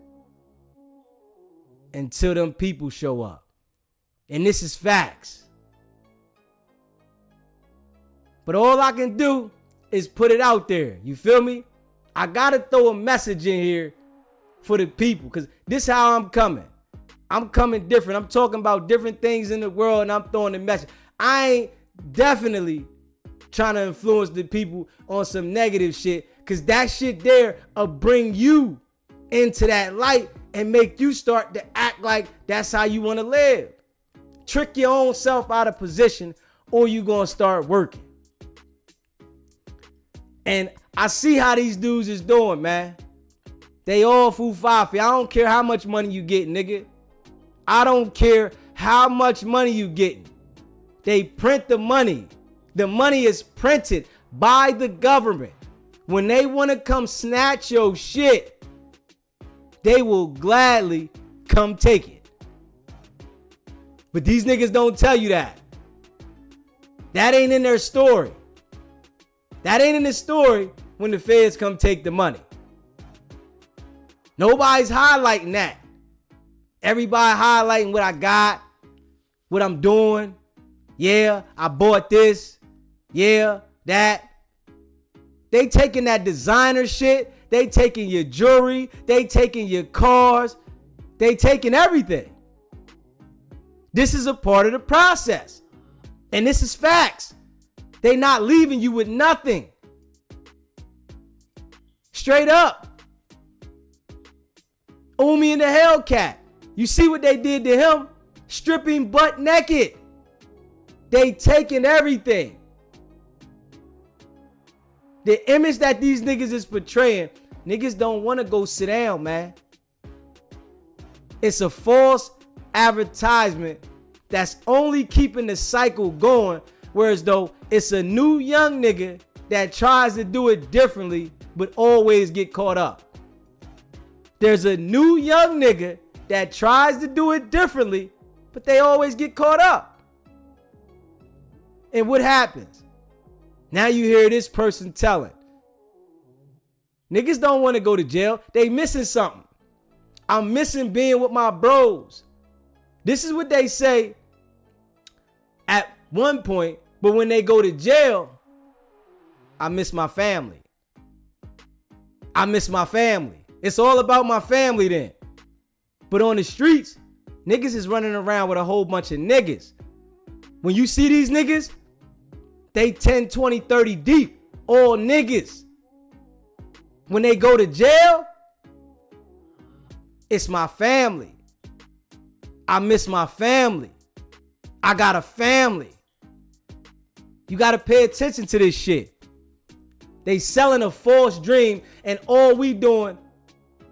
until them people show up. And this is facts. But all I can do is put it out there. You feel me? I got to throw a message in here for the people, because this is how I'm coming. I'm coming different. I'm talking about different things in the world, and I'm throwing a message. I ain't definitely trying to influence the people on some negative shit, because that shit there will bring you into that light and make you start to act like that's how you want to live. Trick your own self out of position, or you going to start working. And I see how these dudes is doing, man. They all foo-fafi. I don't care how much money you get, nigga. I don't care how much money you getting. They print the money. The money is printed by the government. When they want to come snatch your shit, they will gladly come take it. But these niggas don't tell you that. That ain't in their story. That ain't in the story when the feds come take the money. Nobody's highlighting that. Everybody highlighting what I got, what I'm doing. Yeah, I bought this. Yeah, that. They taking that designer shit. They taking your jewelry. They taking your cars. They taking everything. This is a part of the process. And this is facts. They not leaving you with nothing. Straight up. Umi and the Hellcat. You see what they did to him? Stripping butt naked. They taking everything. The image that these niggas is portraying, niggas don't want to go sit down, man. It's a false advertisement that's only keeping the cycle going. Whereas though it's a new young nigga that tries to do it differently, but always get caught up. There's a new young nigga that tries to do it differently, but they always get caught up. And what happens? Now you hear this person telling. Niggas don't want to go to jail. They missing something. I'm missing being with my bros. This is what they say at one point, but when they go to jail, I miss my family. I miss my family. It's all about my family then. But on the streets, niggas is running around with a whole bunch of niggas. When you see these niggas, they 10, 20, 30 deep. All niggas. When they go to jail, it's my family. I miss my family. I got a family. You got to pay attention to this shit. They selling a false dream, and all we doing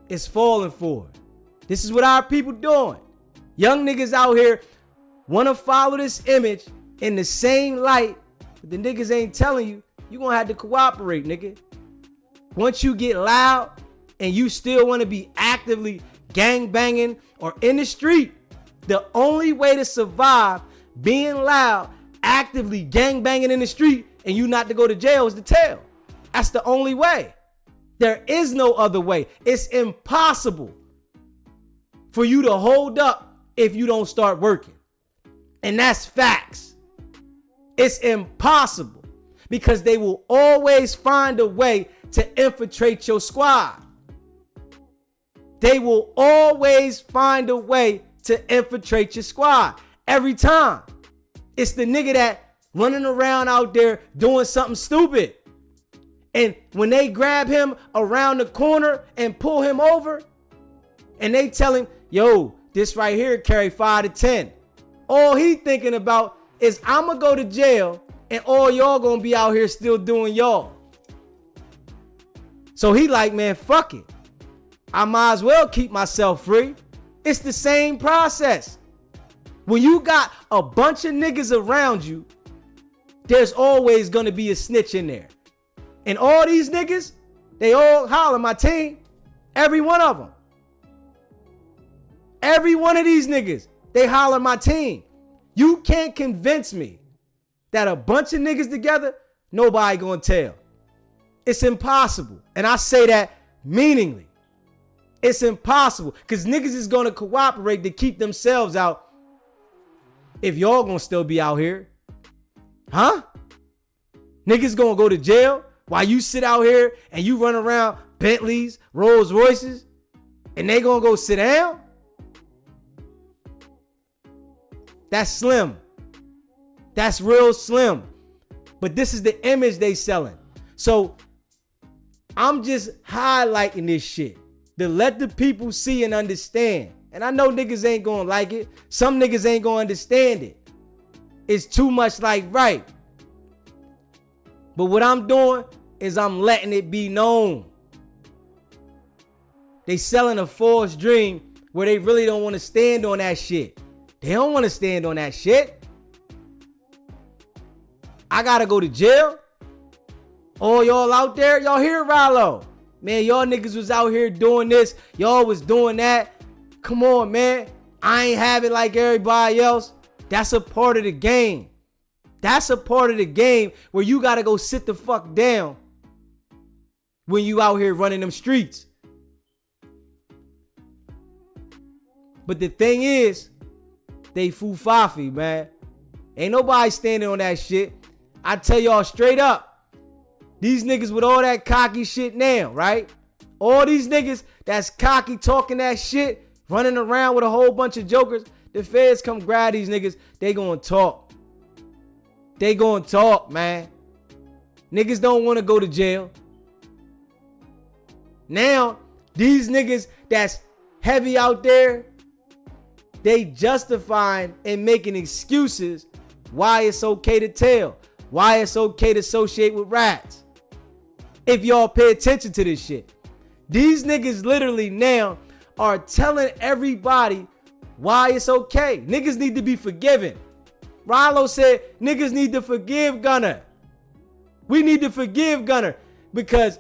is falling for it. This is what our people doing. Young niggas out here want to follow this image in the same light, but the niggas ain't telling you, you going to have to cooperate, nigga. Once you get loud and you still want to be actively gang banging or in the street, the only way to survive being loud, actively gang banging in the street and you not to go to jail is to tell. That's the only way. There is no other way. It's impossible for you to hold up if you don't start working. And that's facts. It's impossible because they will always find a way to infiltrate your squad. They will always find a way to infiltrate your squad. Every time. It's the nigga that running around out there doing something stupid. And when they grab him around the corner and pull him over, and they tell him, yo, this right here carry 5 to 10. All he thinking about is I'm going to go to jail and all y'all going to be out here still doing y'all. So he like, man, fuck it. I might as well keep myself free. It's the same process. When you got a bunch of niggas around you, there's always going to be a snitch in there. And all these niggas, they all holler my team. Every one of them. Every one of these niggas, they holler my team. You can't convince me that a bunch of niggas together, nobody gonna tell. It's impossible. And I say that meaningly. It's impossible. Because niggas is gonna cooperate to keep themselves out if y'all gonna still be out here. Huh? Niggas gonna go to jail while you sit out here and you run around Bentleys, Rolls Royces, and they gonna go sit down? That's slim. That's real slim. But this is the image they selling. So I'm just highlighting this shit to let the people see and understand. And I know niggas ain't gonna like it. Some niggas ain't gonna understand it. It's too much like right. But what I'm doing is I'm letting it be known. They selling a false dream where they really don't want to stand on that shit. They don't want to stand on that shit. I gotta go to jail. All y'all out there, y'all hear Ralo. Man, y'all niggas was out here doing this. Y'all was doing that. Come on, man. I ain't have it like everybody else. That's a part of the game. That's a part of the game where you gotta go sit the fuck down when you out here running them streets. But the thing is, they foo-fafi, man. Ain't nobody standing on that shit. I tell y'all straight up, these niggas with all that cocky shit now, right? All these niggas that's cocky talking that shit, running around with a whole bunch of jokers, the feds come grab these niggas, they gonna talk. They gonna talk, man. Niggas don't want to go to jail. Now, these niggas that's heavy out there, they justifying and making excuses why it's okay to tell, why it's okay to associate with rats. If y'all pay attention to this shit, these niggas literally now are telling everybody why it's okay. Niggas need to be forgiven. Ralo said niggas need to forgive Gunna. We need to forgive Gunna because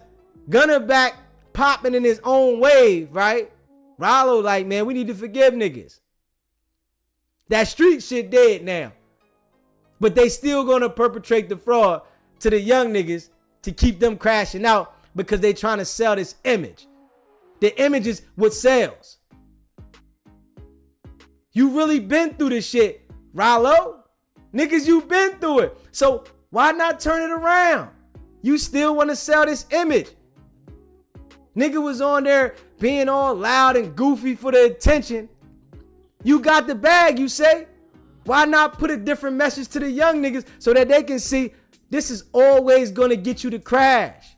Gunna back popping in his own wave, right? Ralo like, man, we need to forgive niggas. That street shit dead now. But they still gonna perpetrate the fraud to the young niggas to keep them crashing out because they trying to sell this image. The image is what sells. You really been through this shit, Ralo. Niggas, you been through it. So why not turn it around? You still want to sell this image. Nigga was on there being all loud and goofy for the attention. You got the bag, you say? Why not put a different message to the young niggas so that they can see this is always gonna get you to crash?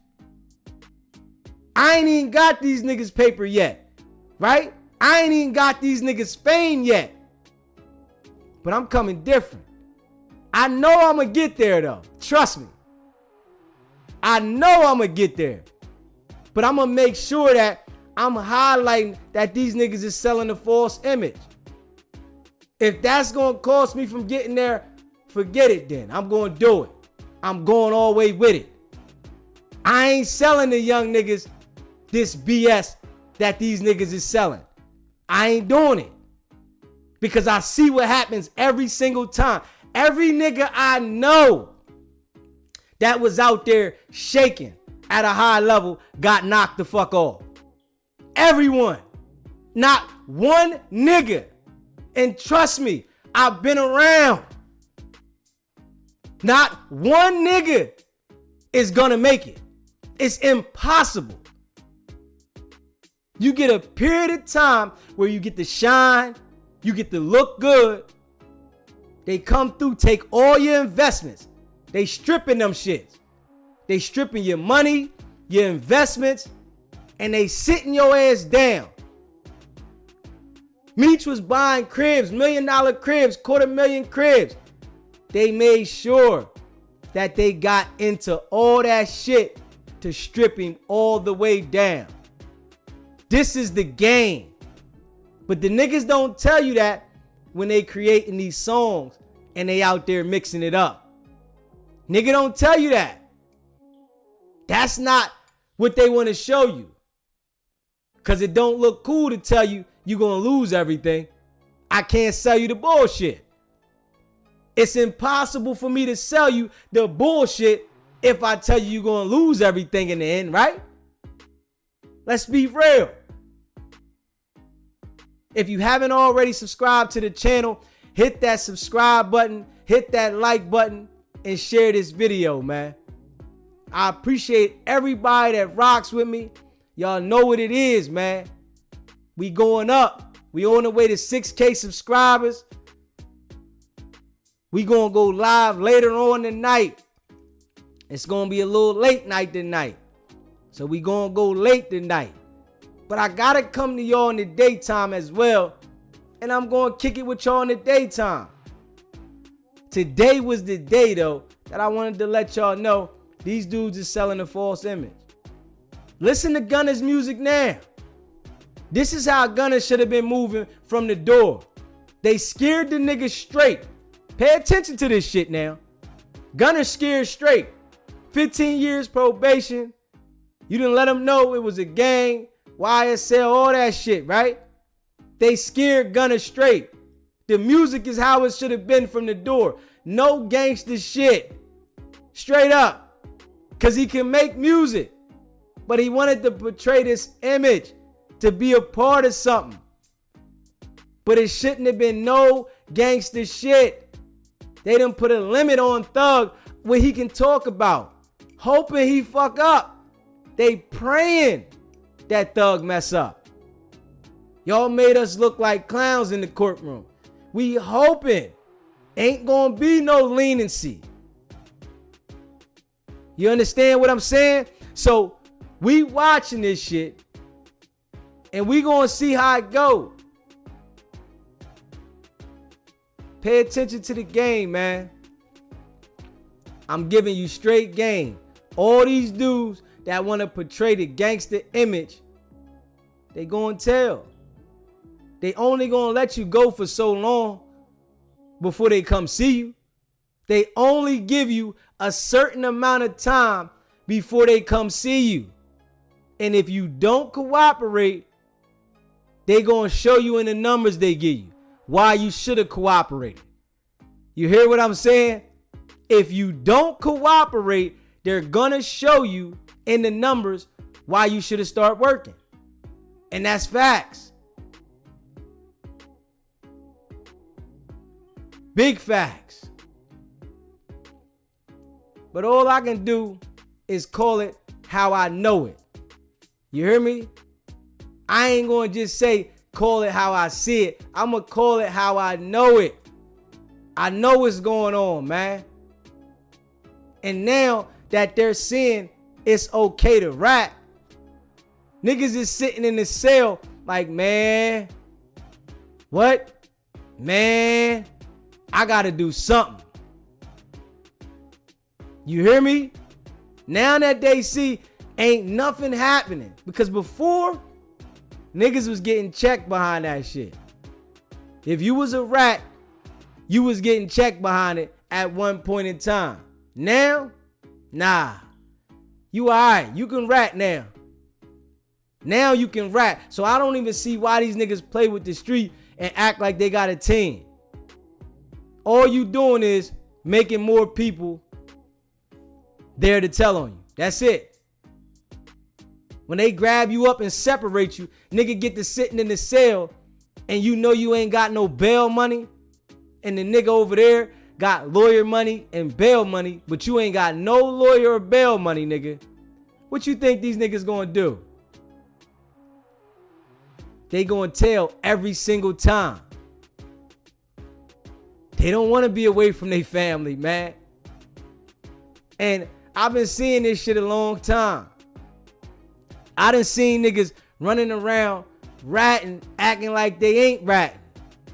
I ain't even got these niggas paper yet, right? I ain't even got these niggas fame yet. But I'm coming different. I know I'm gonna get there though. Trust me. I know I'm gonna get there. But I'm gonna make sure that I'm highlighting that these niggas is selling a false image. If that's gonna cost me from getting there, forget it then. I'm gonna do it. I'm going all the way with it. I ain't selling the young niggas this BS that these niggas is selling. I ain't doing it. Because I see what happens every single time. Every nigga I know that was out there shaking at a high level got knocked the fuck off. Everyone. Not one nigga. And trust me, I've been around. Not one nigga is gonna make it. It's impossible. You get a period of time where you get to shine, you get to look good. They come through, take all your investments. They stripping them shits. They stripping your money, your investments, and they sitting your ass down. Meech was buying cribs, $1 million cribs, $250,000 cribs. They made sure that they got into all that shit to strip him all the way down. This is the game. But the niggas don't tell you that when they creating these songs and they out there mixing it up. Nigga don't tell you that. That's not what they want to show you. Because it don't look cool to tell you you're going to lose everything. I can't sell you the bullshit. It's impossible for me to sell you the bullshit if I tell you you're going to lose everything in the end, right? Let's be real. If you haven't already subscribed to the channel, hit that subscribe button, hit that like button, and share this video, man. I appreciate everybody that rocks with me. Y'all know what it is, man. We going up. We on the way to 6K subscribers. We gonna go live later on tonight. It's gonna be a little late night tonight. So we gonna go late tonight. But I gotta come to y'all in the daytime as well. And I'm gonna kick it with y'all in the daytime. Today was the day though that I wanted to let y'all know these dudes are selling a false image. Listen to Gunna's music now. This is how Gunna should have been moving from the door. They scared the nigga straight. Pay attention to this shit now. Gunna scared straight. 15 years probation. You didn't let them know it was a gang, YSL, all that shit, right? They scared Gunna straight. The music is how it should have been from the door. No gangster shit. Straight up. Because he can make music. But he wanted to portray this image to be a part of something. But it shouldn't have been no gangster shit. They done put a limit on Thug what he can talk about. Hoping he fuck up. They praying that Thug mess up. Y'all made us look like clowns in the courtroom. We hoping ain't gonna be no leniency. You understand what I'm saying? So we watching this shit and we gonna see how it go. Pay attention to the game, man. I'm giving you straight game. All these dudes that want to portray the gangster image, they gonna tell. They only gonna let you go for so long before they come see you. They only give you a certain amount of time before they come see you. And if you don't cooperate, they gonna show you in the numbers they give you why you should have cooperated. You hear what I'm saying? If you don't cooperate, they're gonna show you in the numbers why you should have started working. And that's facts. Big facts. But all I can do is call it how I know it. You hear me? I ain't gonna just say call it how I see it. I'm gonna call it how I know it. I know what's going on, man. And now that they're seeing it's okay to rap, niggas is sitting in the cell like, man, what? Man, I gotta do something. You hear me? Now that they see ain't nothing happening. Because before, niggas was getting checked behind that shit. If you was a rat, you was getting checked behind it at one point in time. Now, nah. You alright. You can rat now. Now you can rat. So I don't even see why these niggas play with the street and act like they got a team. All you doing is making more people there to tell on you. That's it. When they grab you up and separate you, nigga get to sitting in the cell and you know you ain't got no bail money, and the nigga over there got lawyer money and bail money, but you ain't got no lawyer or bail money, nigga. What you think these niggas gonna do? They gonna tell every single time. They don't want to be away from their family, man. And I've been seeing this shit a long time. I done seen niggas running around ratting, acting like they ain't ratting.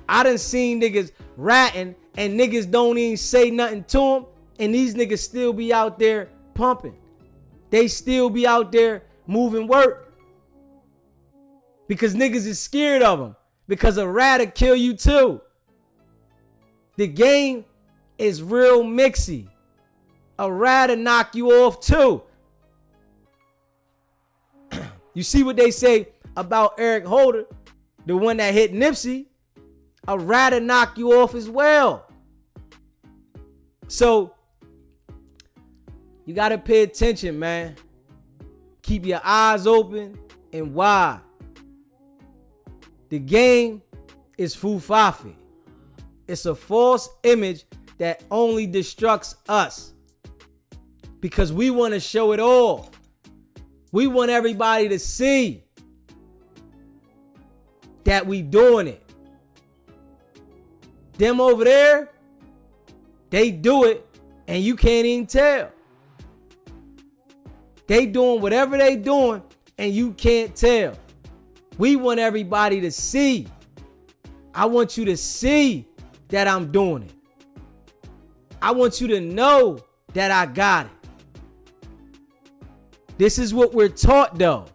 I done seen niggas ratting and niggas don't even say nothing to them, and these niggas still be out there pumping. They still be out there moving work. Because niggas is scared of them. Because a rat'll kill you too. The game is real mixy. A rat'll knock you off too. You see what they say about Eric Holder, the one that hit Nipsey? A rat'll knock you off as well. So, you gotta pay attention, man. Keep your eyes open and wide. The game is fufafi. It's a false image that only destructs us. Because we want to show it all. We want everybody to see that we doing it. Them over there, they do it and you can't even tell. They doing whatever they doing and you can't tell. We want everybody to see. I want you to see that I'm doing it. I want you to know that I got it. This is what we're taught though.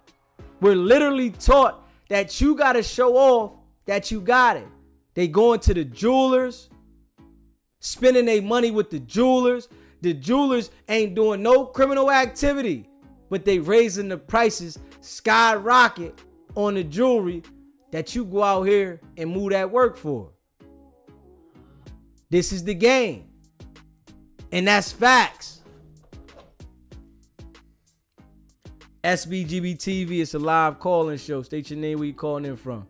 We're literally taught that you got to show off that you got it. They going to the jewelers, spending their money with the jewelers. The jewelers ain't doing no criminal activity, but they raising the prices skyrocket on the jewelry that you go out here and move that work for. This is the game. And that's facts. SBGB TV, it's a live calling show. State your name, where you calling in from.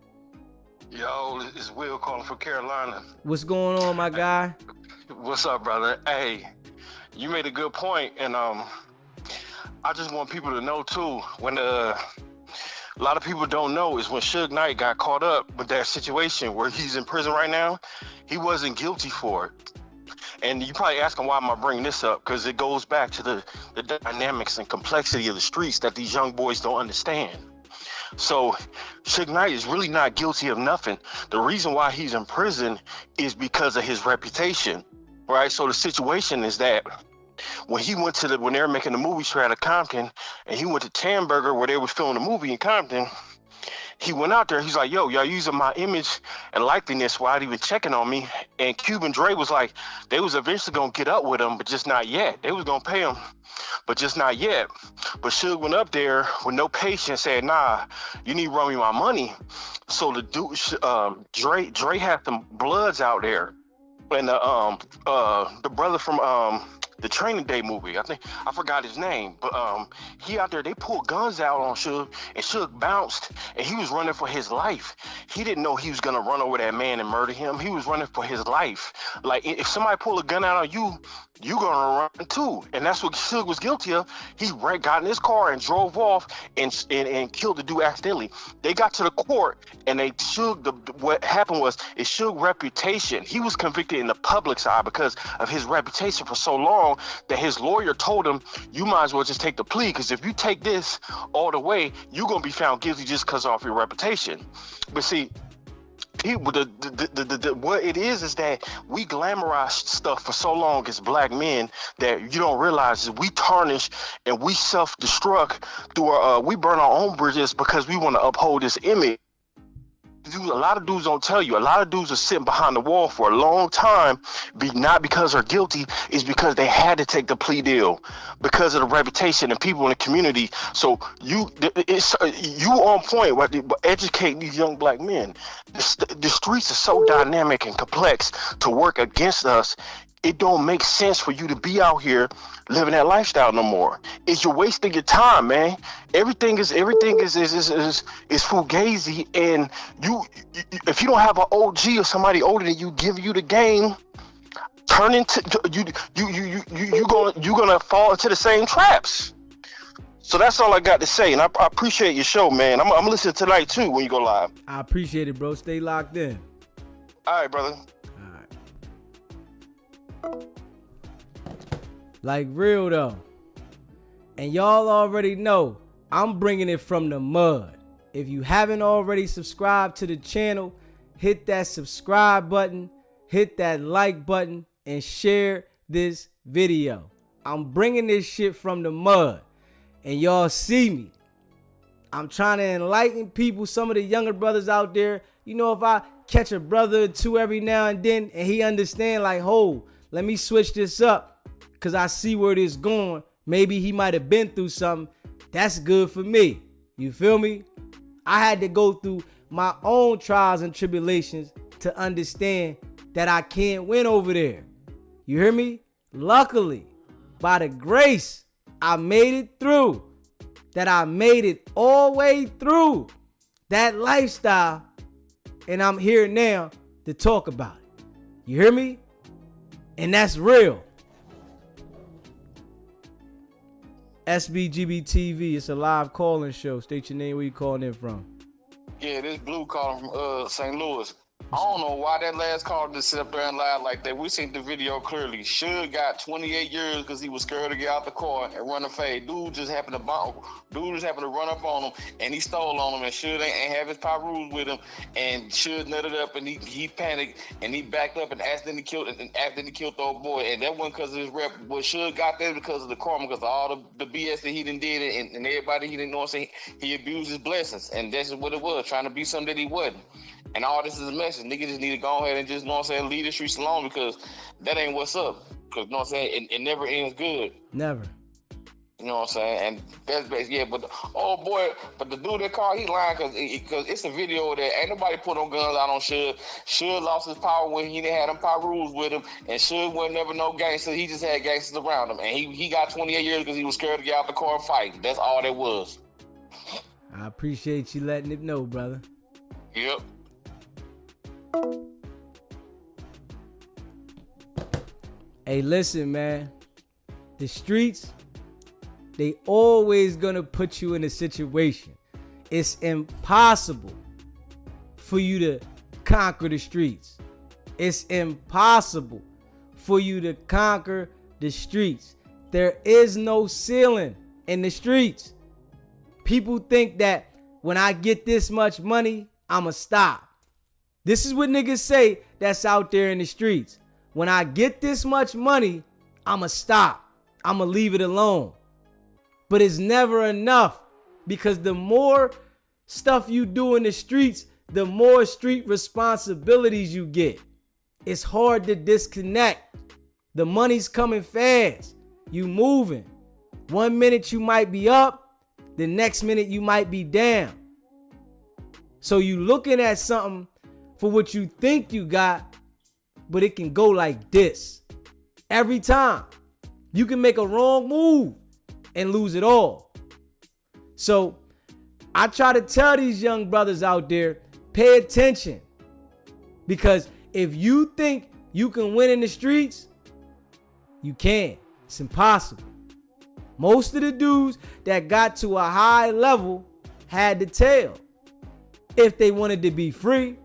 Yo, it's Will calling from Carolina. What's going on, my guy? What's up, brother? Hey, you made a good point, and I just want people to know too, when a lot of people don't know is when Suge Knight got caught up with that situation where he's in prison right now, he wasn't guilty for it. And you probably asking why am I bringing this up? Because it goes back to the dynamics and complexity of the streets that these young boys don't understand. So Suge Knight is really not guilty of nothing. The reason why he's in prison is because of his reputation, right? So the situation is that when he went to when they were making the movie straight out of Compton, and he went to Tamburger where they were filming the movie in Compton, he went out there, he's like, yo, y'all using my image and likeliness without even checking on me. And Cuban Dre was like, they was eventually gonna get up with him, but just not yet. They was gonna pay him, but just not yet. But Suge went up there with no patience, said, nah, you need to run me my money. So the dude, Dre had some bloods out there. And the brother from the Training Day movie, I forgot his name, but he out there, they pulled guns out on Suge, and Suge bounced, and he was running for his life. He didn't know he was gonna run over that man and murder him. He was running for his life. Like, if somebody pull a gun out on you, you gonna run too. And that's what Suge was guilty of. He got in his car and drove off and killed the dude accidentally. They got to the court, and what happened was, it Suge's reputation. He was convicted in the public's eye because of his reputation for so long that his lawyer told him, you might as well just take the plea, because if you take this all the way, you're gonna be found guilty just because of your reputation. But see, people, what it is that we glamorize stuff for so long as black men that you don't realize is we tarnish and we self-destruct through we burn our own bridges because we want to uphold this image. A lot of dudes don't tell you. A lot of dudes are sitting behind the wall for a long time, not because they're guilty, is because they had to take the plea deal because of the reputation and people in the community. So you on point. Right? Educate these young black men. The streets are so dynamic and complex to work against us. it don't make sense for you to be out here living that lifestyle no more. You're wasting your time, man. Everything is fugazi, and you if you don't have an OG or somebody older than you give you the game, turn into you're gonna fall into the same traps. So that's all I got to say, and I appreciate your show, man. I'm listening tonight too when you go live. I appreciate it, bro. Stay locked in. All right, brother. Like real though. And y'all already know I'm bringing it from the mud. If you haven't already subscribed to the channel, hit that subscribe button, hit that like button, and share this video. I'm bringing this shit from the mud. And y'all see me. I'm trying to enlighten people, some of the younger brothers out there. You know, if I catch a brother or two every now and then and he understand like, oh, let me switch this up because I see where this going. Maybe he might have been through something. That's good for me. You feel me? I had to go through my own trials and tribulations to understand that I can't win over there. You hear me? Luckily, by the grace, I made it through. That I made it all the way through that lifestyle. And I'm here now to talk about it. You hear me? And that's real. SBGB TV, it's a live call-in show. State your name, where you calling in from. Yeah, this Blue calling from St. Louis. I don't know why that last caller just sit up there and lie like that. We seen the video clearly. Suge got 28 years because he was scared to get out the car and run a fade. Dude just happened to run up on him and he stole on him, and Suge ain't have his power rules with him, and Suge nutted up and he panicked and he backed up and accidentally killed the old boy. And that wasn't because of his rep. But Suge got there because of the karma, because of all the BS that he done did, and everybody he didn't know, saying he abused his blessings, and that's what it was, trying to be something that he wasn't. And all this is a message. Niggas just need to go ahead and just, you know what I'm saying, leave the streets alone, because that ain't what's up. Because, you know what I'm saying, it never ends good. Never. You know what I'm saying? And that's best, yeah. But the dude that called, he lying because it's a video that ain't nobody put no guns out on Suge. Suge lost his power when he didn't have them power rules with him, and Suge wasn't never no gangster. He just had gangsters around him, and he got 28 years because he was scared to get out the car and fight. That's all that was. I appreciate you letting it know, brother. Yep. Hey, listen, man. The streets, they always gonna put you in a situation. It's impossible for you to conquer the streets. It's impossible for you to conquer the streets. There is no ceiling in the streets. People think that when I get this much money, I'ma stop. This is what niggas say that's out there in the streets. When I get this much money, I'ma stop. I'ma leave it alone. But it's never enough, because the more stuff you do in the streets, the more street responsibilities you get. It's hard to disconnect. The money's coming fast. You moving. 1 minute you might be up, the next minute you might be down. So you looking at something for what you think you got, but it can go like this. Every time. You can make a wrong move and lose it all. So I try to tell these young brothers out there, pay attention. Because if you think you can win in the streets, you can't. It's impossible. Most of the dudes that got to a high level had to tell if they wanted to be free.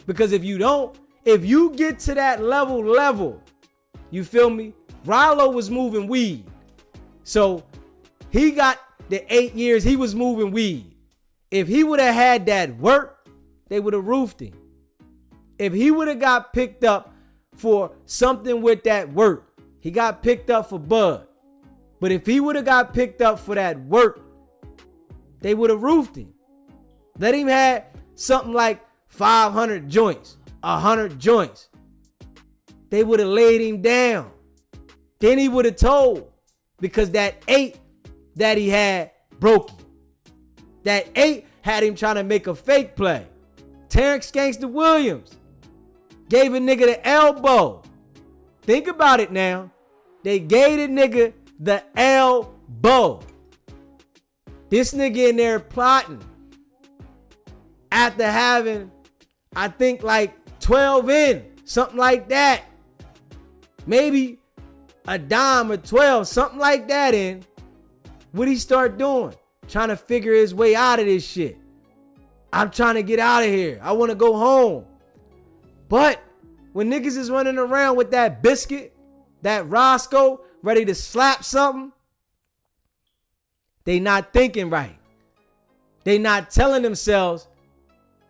Because if you don't, if you get to that level, you feel me? Ralo was moving weed. So he got the 8 years he was moving weed. If he would have had that work, they would have roofed him. If he would have got picked up for something with that work, he got picked up for bud. But if he would have got picked up for that work, they would have roofed him. Let him have something like 500 joints, 100 joints. They would have laid him down. Then he would have told, because that 8 that he had broke him. That 8 had him trying to make a fake play. Terrence Gangster Williams gave a nigga the elbow. Think about it now. They gave the nigga the elbow. This nigga in there plotting after having, I think, like 12 in, something like that. Maybe a dime or 12, something like that in. What'd he start doing? Trying to figure his way out of this shit. I'm trying to get out of here. I want to go home. But when niggas is running around with that biscuit, that Roscoe, ready to slap something, they not thinking right. They not telling themselves,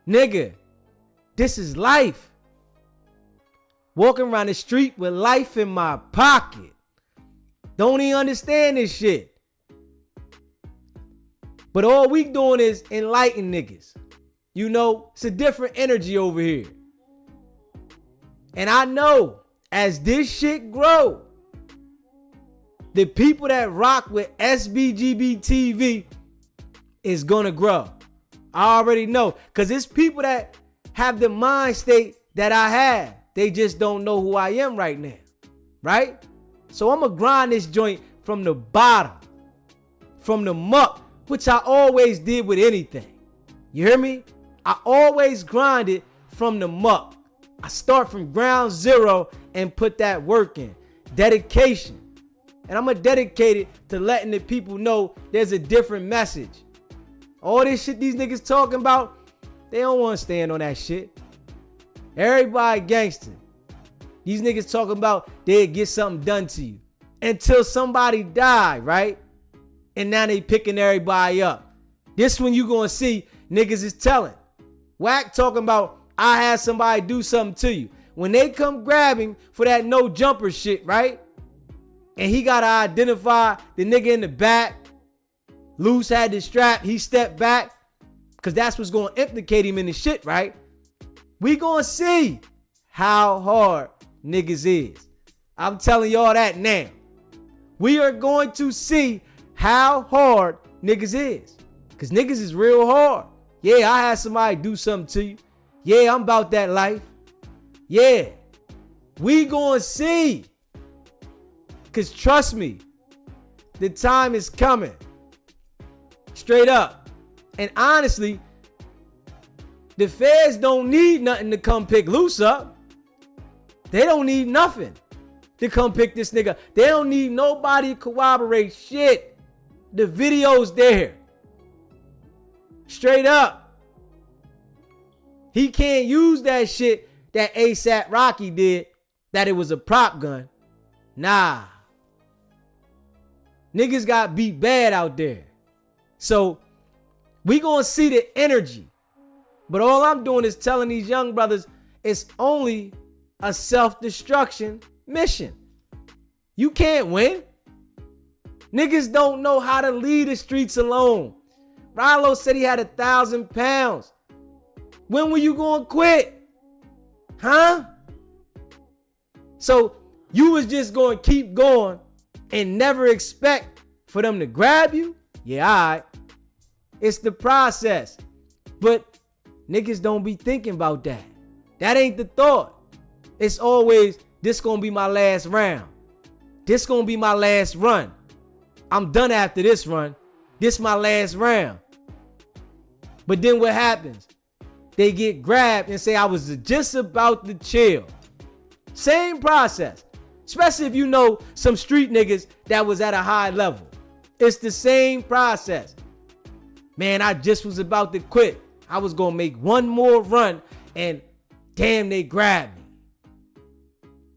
nigga, this is life. Walking around the street with life in my pocket. Don't even understand this shit. But all we doing is enlighten niggas. You know, it's a different energy over here. And I know as this shit grow, the people that rock with SBGB TV is gonna grow. I already know. Because it's people that have the mind state that I have. They just don't know who I am right now. Right? So I'm gonna grind this joint from the bottom. From the muck. Which I always did with anything. You hear me? I always grind it from the muck. I start from ground zero and put that work in. Dedication. And I'm going to dedicate it to letting the people know there's a different message. All this shit these niggas talking about, they don't want to stand on that shit. Everybody gangster. These niggas talking about they'll get something done to you. Until somebody die, right? And now they picking everybody up. This when you gonna see niggas is telling. Wack talking about I had somebody do something to you. When they come grabbing for that no jumper shit, right? And he gotta identify the nigga in the back. Loose had the strap, he stepped back. Cause that's what's gonna implicate him in the shit, right? We gonna see how hard niggas is. I'm telling y'all that now. We are going to see how hard niggas is. Cause niggas is real hard. Yeah, I had somebody do something to you. Yeah, I'm about that life. Yeah. We gonna see. Cause trust me, the time is coming. Straight up. And honestly, the feds don't need nothing to come pick Loose up. They don't need nothing to come pick this nigga. They don't need nobody to corroborate shit. The video's there. Straight up. He can't use that shit that ASAP Rocky did, that it was a prop gun. Nah. Niggas got beat bad out there. So we gonna see the energy. But all I'm doing is telling these young brothers it's only a self-destruction mission. You can't win. Niggas don't know how to leave the streets alone. Ralo said he had 1,000 pounds. When were you gonna quit? Huh? So you was just gonna keep going and never expect for them to grab you? Yeah, all right. It's the process. But niggas don't be thinking about that. That ain't the thought. It's always, this gonna be my last round. This gonna be my last run. I'm done after this run. This my last round. But then what happens? They get grabbed and say, I was just about to chill. Same process. Especially if you know some street niggas that was at a high level. It's the same process. Man, I just was about to quit. I was going to make one more run and damn, they grabbed me.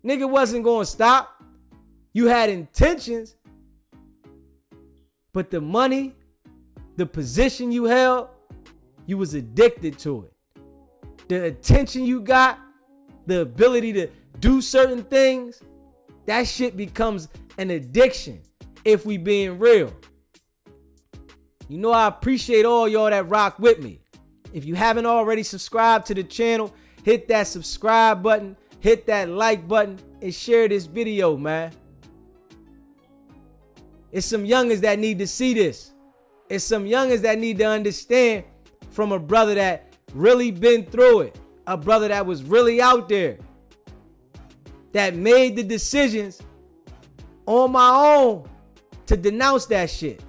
Nigga wasn't going to stop. You had intentions. But the money, the position you held, you was addicted to it. The attention you got, the ability to do certain things, that shit becomes an addiction if we being real. You know, I appreciate all y'all that rock with me. If you haven't already subscribed to the channel, hit that subscribe button, hit that like button, and share this video, man. It's some youngins that need to see this. It's some youngins that need to understand from a brother that really been through it. A brother that was really out there. that made the decisions on my own to denounce that shit.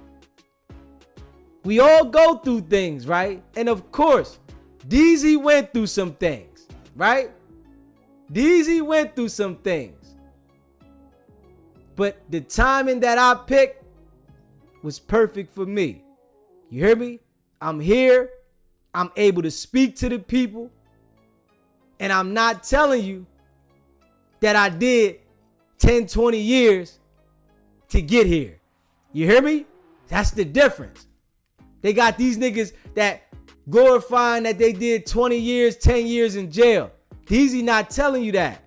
We all go through things, right? And of course, DZ went through some things, right? DZ went through some things. But the timing that I picked was perfect for me. You hear me? I'm here. I'm able to speak to the people. And I'm not telling you that I did 10, 20 years to get here. You hear me? That's the difference. They got these niggas that glorifying that they did 20 years, 10 years in jail. DZ not telling you that.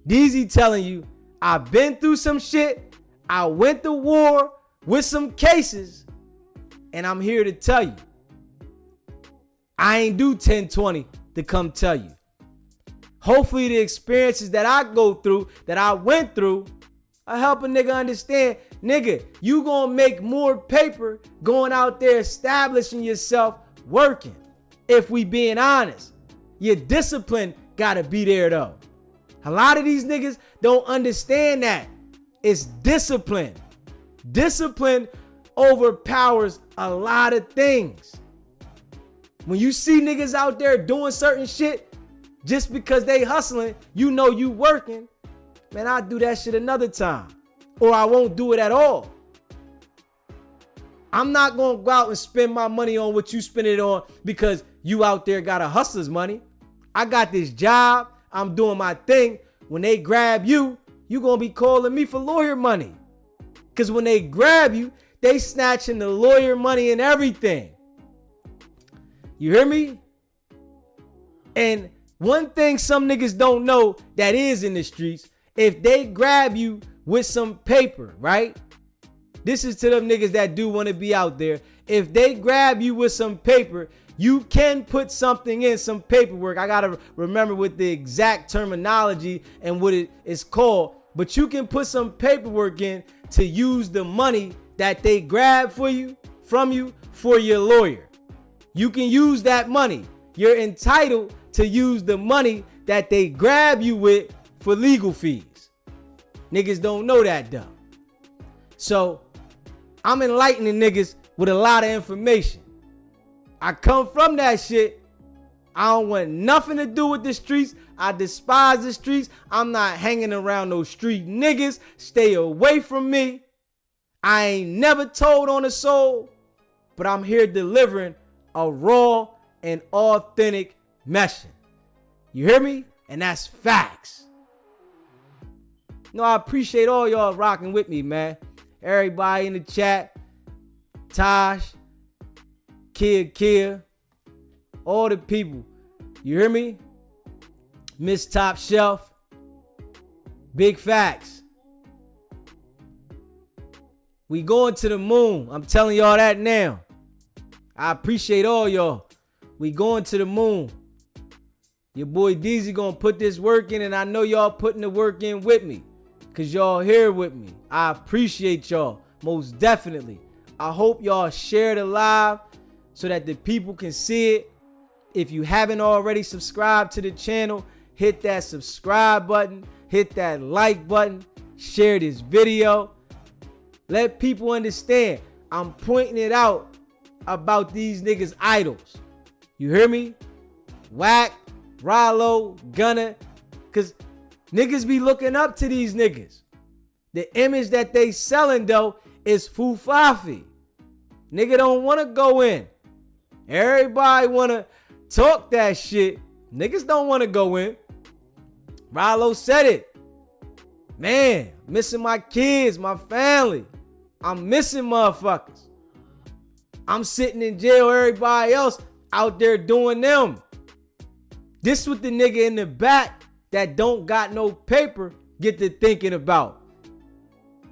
DZ telling you, I've been through some shit. I went to war with some cases. And I'm here to tell you. I ain't do 10, 20 to come tell you. Hopefully the experiences that I go through, that I went through, I help a nigga understand, nigga, you gonna make more paper going out there establishing yourself working. If we being honest, your discipline gotta be there though. A lot of these niggas don't understand that. It's discipline. Discipline overpowers a lot of things. When you see niggas out there doing certain shit just because they hustling, you know you working. Man, I'll do that shit another time. Or I won't do it at all. I'm not going to go out and spend my money on what you spend it on because you out there got a hustler's money. I got this job. I'm doing my thing. When they grab you, you going to be calling me for lawyer money. Because when they grab you, they snatching the lawyer money and everything. You hear me? And one thing some niggas don't know that is in the streets, if they grab you with some paper, right? This is to them niggas that do want to be out there. If they grab you with some paper, you can put something in, some paperwork. I got to remember what the exact terminology and what it is called. But you can put some paperwork in to use the money that they grab from you for your lawyer. You can use that money. You're entitled to use the money that they grab you with for legal fees. Niggas don't know that though. So I'm enlightening niggas with a lot of information. I come from that shit. I don't want nothing to do with the streets. I despise the streets. I'm not hanging around those street niggas. Stay away from me. I ain't never told on a soul, but I'm here delivering a raw and authentic message. You hear me? And that's facts. No, I appreciate all y'all rocking with me, man. Everybody in the chat, Tosh, Kia, all the people. You hear me? Miss Top Shelf. Big facts. We going to the moon. I'm telling y'all that now. I appreciate all y'all. We going to the moon. Your boy DZ gonna put this work in, and I know y'all putting the work in with me, cause y'all here with me. I appreciate y'all most definitely. I hope y'all share the live so that the people can see it. If you haven't already subscribed to the channel, hit that subscribe button, hit that like button, share this video. Let people understand I'm pointing it out about these niggas idols. You hear me? Wack, Ralo, Gunna, cause niggas be looking up to these niggas. The image that they selling though is fufafi. Nigga don't want to go in. Everybody want to talk that shit. Niggas don't want to go in. Ralo said it. Man, missing my kids, my family. I'm missing motherfuckers. I'm sitting in jail, everybody else out there doing them. This what the nigga in the back that don't got no paper get to thinking about.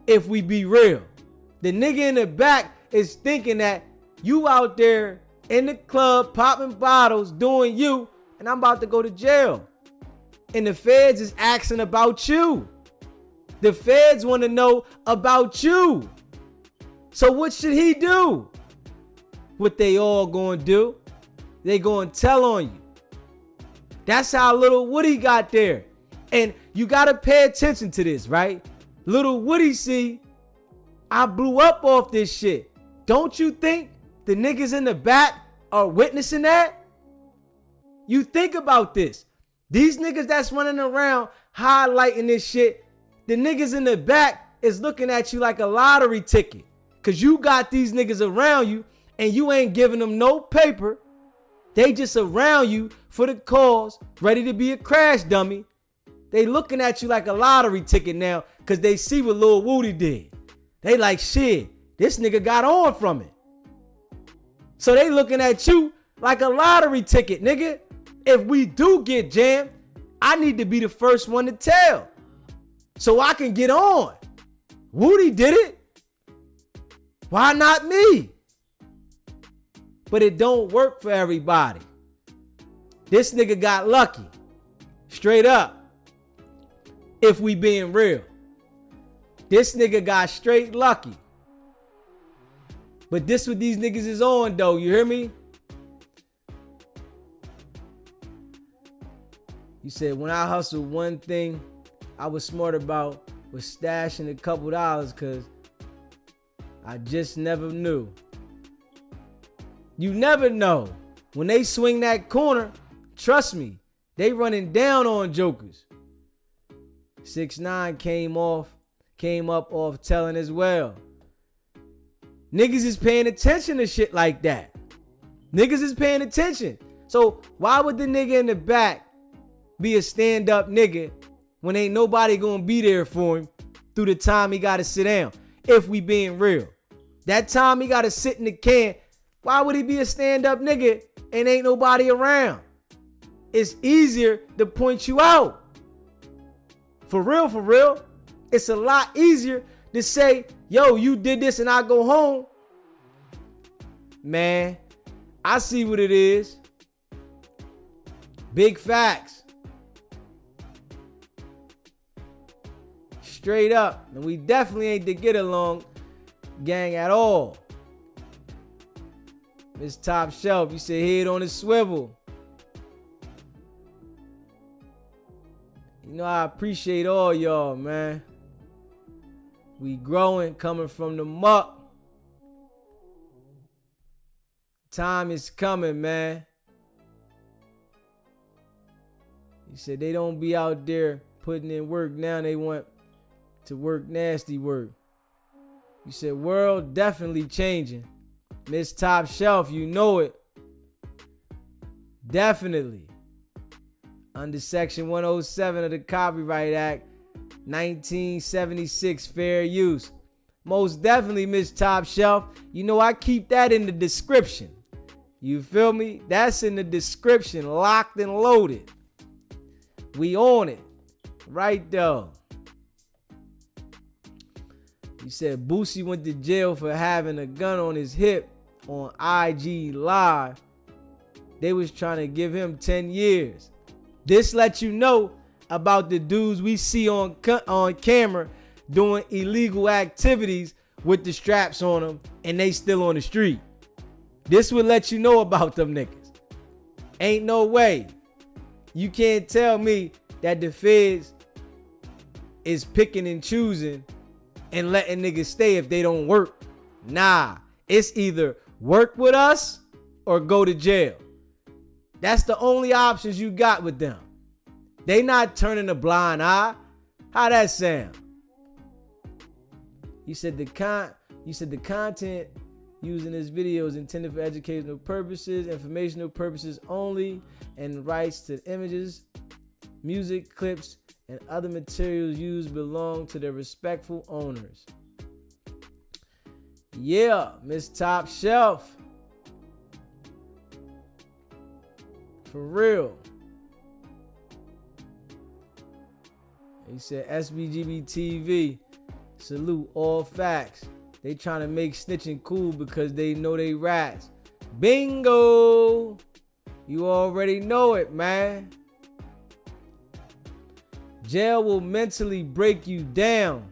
If we be real. The nigga in the back is thinking that you out there in the club popping bottles doing you, and I'm about to go to jail. And the feds is asking about you. The feds want to know about you. So what should he do? What they all gonna do? They gonna tell on you. That's how little Woody got there. And you gotta pay attention to this, right? Little Woody see, I blew up off this shit. Don't you think the niggas in the back are witnessing that? You think about this. These niggas that's running around highlighting this shit, the niggas in the back is looking at you like a lottery ticket. Cause you got these niggas around you and you ain't giving them no paper. They just around you for the cause, ready to be a crash dummy. They looking at you like a lottery ticket now because they see what Lil Woody did. They like, shit, this nigga got on from it. So they looking at you like a lottery ticket, nigga. If we do get jammed, I need to be the first one to tell so I can get on. Woody did it. Why not me? But it don't work for everybody. This nigga got lucky. Straight up. If we being real. This nigga got straight lucky. But this what these niggas is on though, you hear me? You said when I hustled, one thing I was smart about was stashing a couple dollars cause I just never knew. You never know. When they swing that corner, trust me, they running down on jokers. 6ix9ine came up off telling as well. Niggas is paying attention to shit like that. Niggas is paying attention. So why would the nigga in the back be a stand-up nigga when ain't nobody gonna be there for him through the time he gotta sit down? If we being real. That time he gotta sit in the can, why would he be a stand-up nigga and ain't nobody around? It's easier to point you out. For real, it's a lot easier to say, yo, you did this and I go home. Man, I see what it is. Big facts. Straight up. And we definitely ain't the get along gang at all. Miss Top Shelf, you said head on a swivel. You know, I appreciate all y'all, man. We growing, coming from the muck. Time is coming, man. You said they don't be out there putting in work now. They want to work nasty work. You said world definitely changing. Miss Top Shelf, you know it. Definitely. Under Section 107 of the Copyright Act, 1976, fair use. Most definitely, Miss Top Shelf. You know, I keep that in the description. You feel me? That's in the description, locked and loaded. We on it. Right though. You said Boosie went to jail for having a gun on his hip on IG Live. They was trying to give him 10 years. This lets you know about the dudes we see on camera doing illegal activities with the straps on them and they still on the street. This would let you know about them niggas. Ain't no way. You can't tell me that the feds is picking and choosing and letting niggas stay if they don't work. Nah, it's either work with us or go to jail. That's the only options you got with them. They not turning a blind eye. How that sound? You said the content used in this video is intended for educational purposes, informational purposes only, and rights to images, music, clips, and other materials used belong to their respectful owners. Yeah, Miss Top Shelf. For real. He said SBGB TV. Salute all facts. They trying to make snitching cool because they know they rats. Bingo. You already know it, man. Jail will mentally break you down.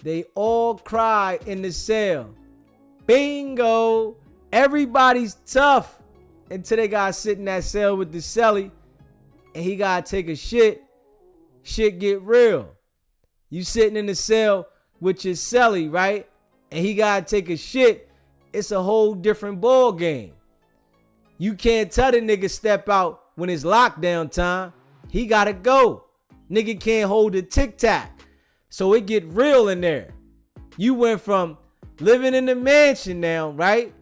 They all cry in the cell. Bingo. Everybody's tough until they got to sit in that cell with the celly and he gotta take a shit, shit get real. You sitting in the cell with your celly, right? And he gotta take a shit. It's a whole different ball game. You can't tell the nigga step out when it's lockdown time. He gotta go. Nigga can't hold the tic-tac. So it get real in there. You went from living in the mansion now, right?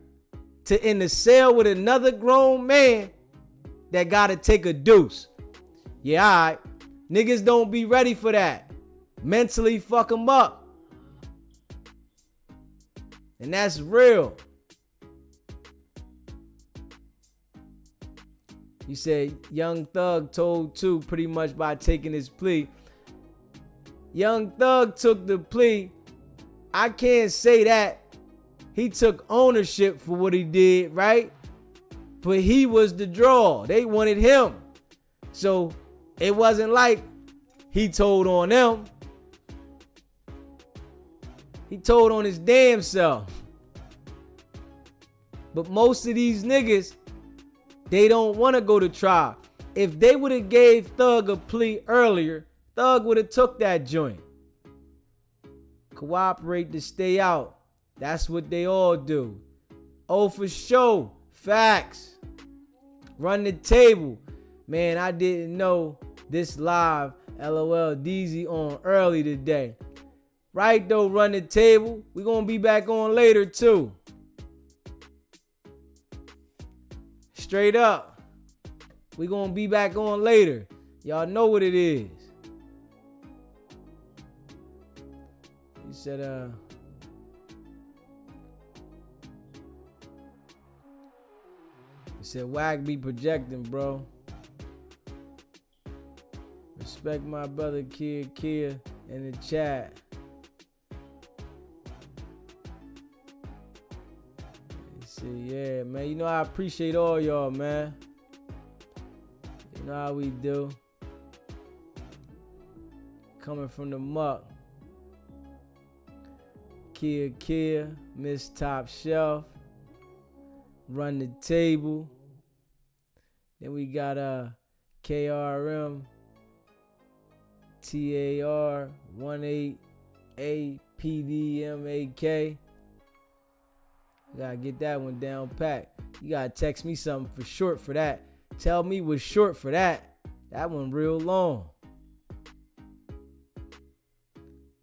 To in the cell with another grown man that gotta take a deuce. Yeah, all right. Niggas don't be ready for that. Mentally fuck them up. And that's real. You said Young Thug told two pretty much by taking his plea. Young Thug took the plea. I can't say that. He took ownership for what he did, right? But he was the draw. They wanted him. So it wasn't like he told on them. He told on his damn self. But most of these niggas, they don't want to go to trial. If they would have gave Thug a plea earlier, Thug would have took that joint. Cooperate to stay out. That's what they all do. Oh, for sure. Facts. Run the table. Man, I didn't know this live LOL DZ on early today. Right though, run the table. We're going to be back on later too. Straight up. We're going to be back on later. Y'all know what it is. He said, Wack be projecting, bro. Respect my brother Kia in the chat. Yeah, man. You know I appreciate all y'all, man. You know how we do. Coming from the muck. Kia, Miss Top Shelf. Run the table. Then we got KRM. TAR 18APDMAK. Gotta get that one down pat. You gotta text me something for short for that. Tell me what's short for that. That one real long.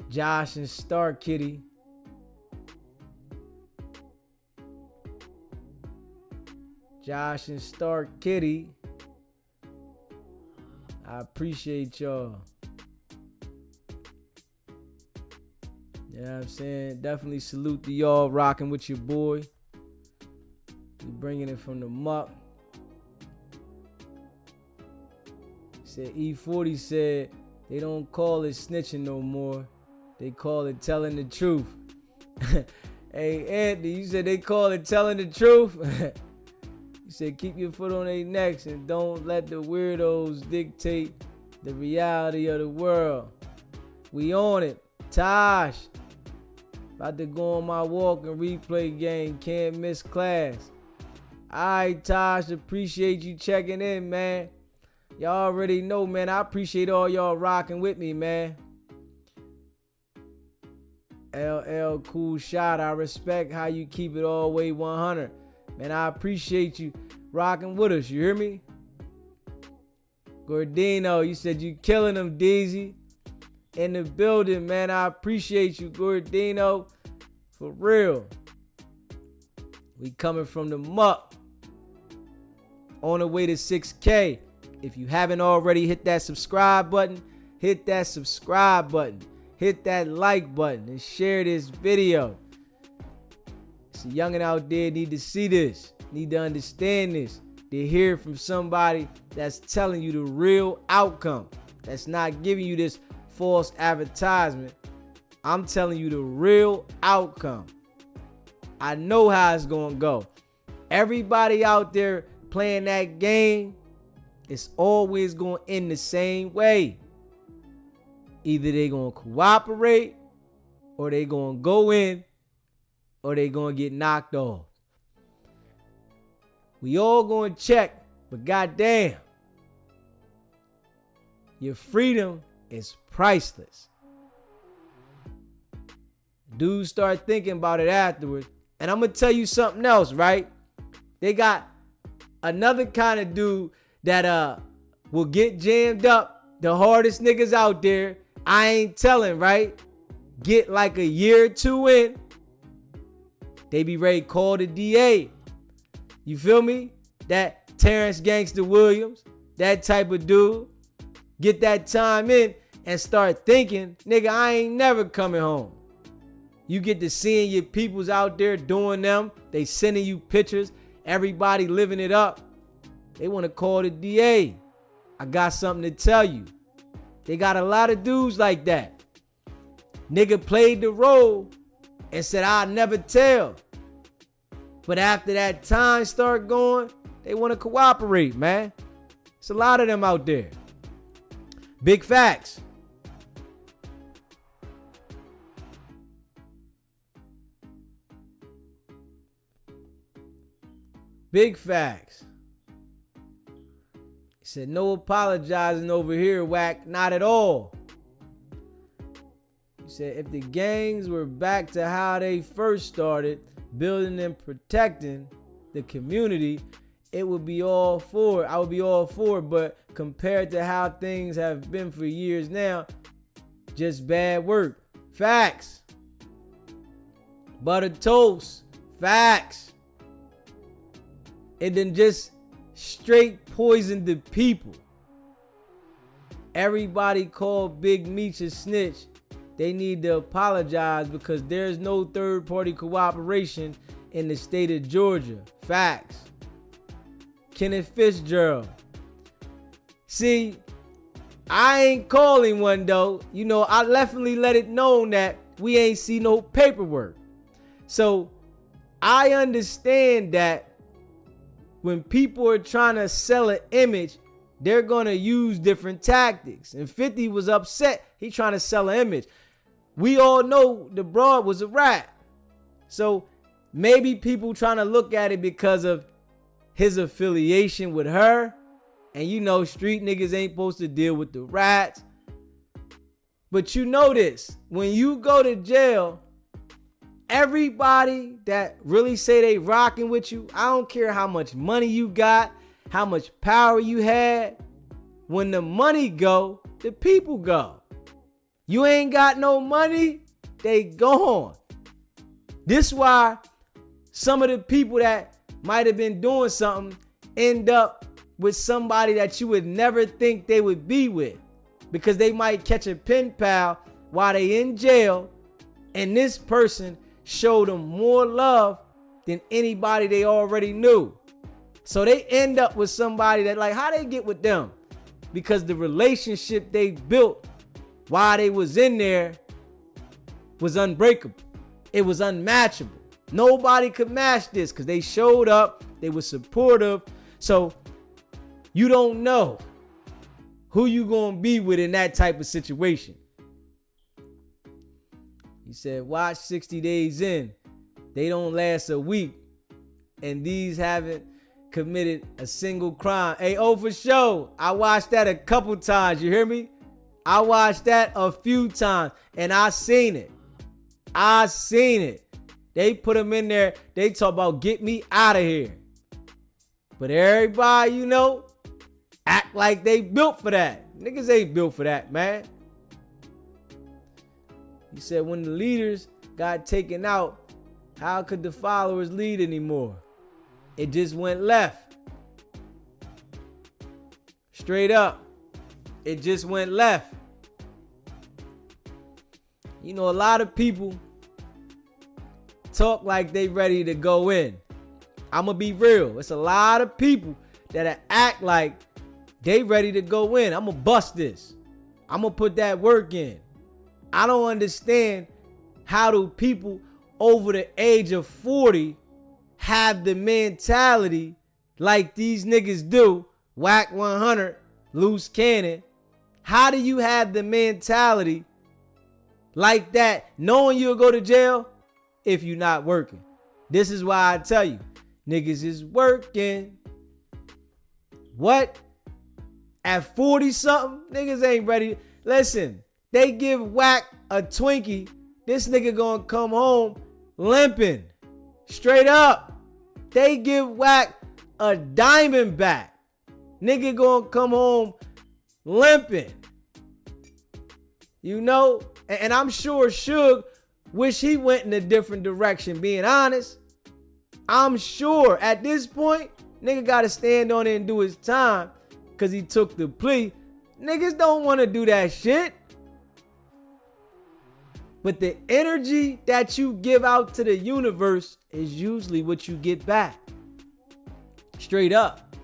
Josh and Star Kitty. Josh and Star Kitty. I appreciate y'all. You know what I'm saying? Definitely salute to y'all rocking with your boy. We bringing it from the muck. Said E40 said they don't call it snitching no more. They call it telling the truth. Hey, Anthony, you said they call it telling the truth? You said keep your foot on their necks and don't let the weirdos dictate the reality of the world. We on it. Tosh. About to go on my walk and replay game. Can't miss class. Alright, Tosh. Appreciate you checking in, man. Y'all already know, man. I appreciate all y'all rocking with me, man. LL Cool Shot. I respect how you keep it all the way 100. Man, I appreciate you rocking with us. You hear me? Gordino, you said you killing them, Deezy. In the building, man. I appreciate you, Gordino. For real. We coming from the muck. On the way to 6K. If you haven't already, hit that subscribe button. Hit that subscribe button. Hit that like button and share this video. So youngin' out there need to see this. Need to understand this. To hear from somebody that's telling you the real outcome. That's not giving you this false advertisement. I'm telling you the real outcome. I know how it's gonna go. Everybody out there playing that game, it's always gonna end the same way. Either they gonna cooperate, or they gonna go in, or they gonna get knocked off. We all gonna check, but goddamn, Your freedom is priceless. Dudes start thinking about it afterwards. And I'm going to tell you something else, right? They got another kind of dude that will get jammed up. The hardest niggas out there. I ain't telling, right? Get like a year or two in. They be ready to call the DA. You feel me? That Terrence Gangster Williams, that type of dude. Get that time in and start thinking, nigga, I ain't never coming home. You get to seeing your peoples out there doing them. They sending you pictures. Everybody living it up. They want to call the DA. I got something to tell you. They got a lot of dudes like that. Nigga played the role and said, I'll never tell. But after that time start going, they want to cooperate, man. It's a lot of them out there. Big facts. Big facts. He said, no apologizing over here, Wack. Not at all. He said, if the gangs were back to how they first started, building and protecting the community, it would be all for it. I would be all for it. But compared to how things have been for years now, just bad work. Facts. Butter toast. Facts. And then just straight poisoned the people. Everybody called Big Meech a snitch. They need to apologize because there's no third-party cooperation in the state of Georgia. Facts. Kenneth Fitzgerald. See, I ain't calling one though. You know, I definitely let it known that we ain't see no paperwork. So I understand that when people are trying to sell an image, they're going to use different tactics. And 50 was upset. He trying to sell an image. We all know the broad was a rat. So maybe people trying to look at it because of his affiliation with her. And you know, street niggas ain't supposed to deal with the rats. But you know this, when you go to jail, everybody that really say they rocking with you, I don't care how much money you got, how much power you had. When the money go, the people go. You ain't got no money, they gone. This why some of the people that might have been doing something end up with somebody that you would never think they would be with. Because they might catch a pen pal while they in jail, and this person showed them more love than anybody they already knew. So they end up with somebody that, like, how they get with them? Because the relationship they built while they was in there was unbreakable. It was unmatchable. Nobody could match this because they showed up. They were supportive. So you don't know who you gonna be with in that type of situation. He said, watch 60 days in. They don't last a week. And these haven't committed a single crime. Hey, oh, for sure. I watched that a couple times. You hear me? I watched that a few times. And I seen it. I seen it. They put them in there. They talk about get me out of here. But everybody, you know, act like they built for that. Niggas ain't built for that, man. He said when the leaders got taken out, how could the followers lead anymore? It just went left. Straight up. It just went left. You know, a lot of people talk like they ready to go in. I'm going to be real. It's a lot of people that act like they ready to go in. I'm going to bust this. I'm going to put that work in. I don't understand how do people over the age of 40 have the mentality like these niggas do. Wack 100, loose cannon. How do you have the mentality like that, knowing you'll go to jail if you're not working? This is why I tell you, niggas is working. What? At 40 something, niggas ain't ready. Listen, they give Wack a Twinkie, this nigga gonna come home limping. Straight up. They give Wack a Diamondback, nigga gonna come home limping. You know? And I'm sure Suge wish he went in a different direction, being honest. I'm sure at this point, nigga gotta stand on it and do his time because he took the plea. Niggas don't want to do that shit. But the energy that you give out to the universe is usually what you get back. Straight up.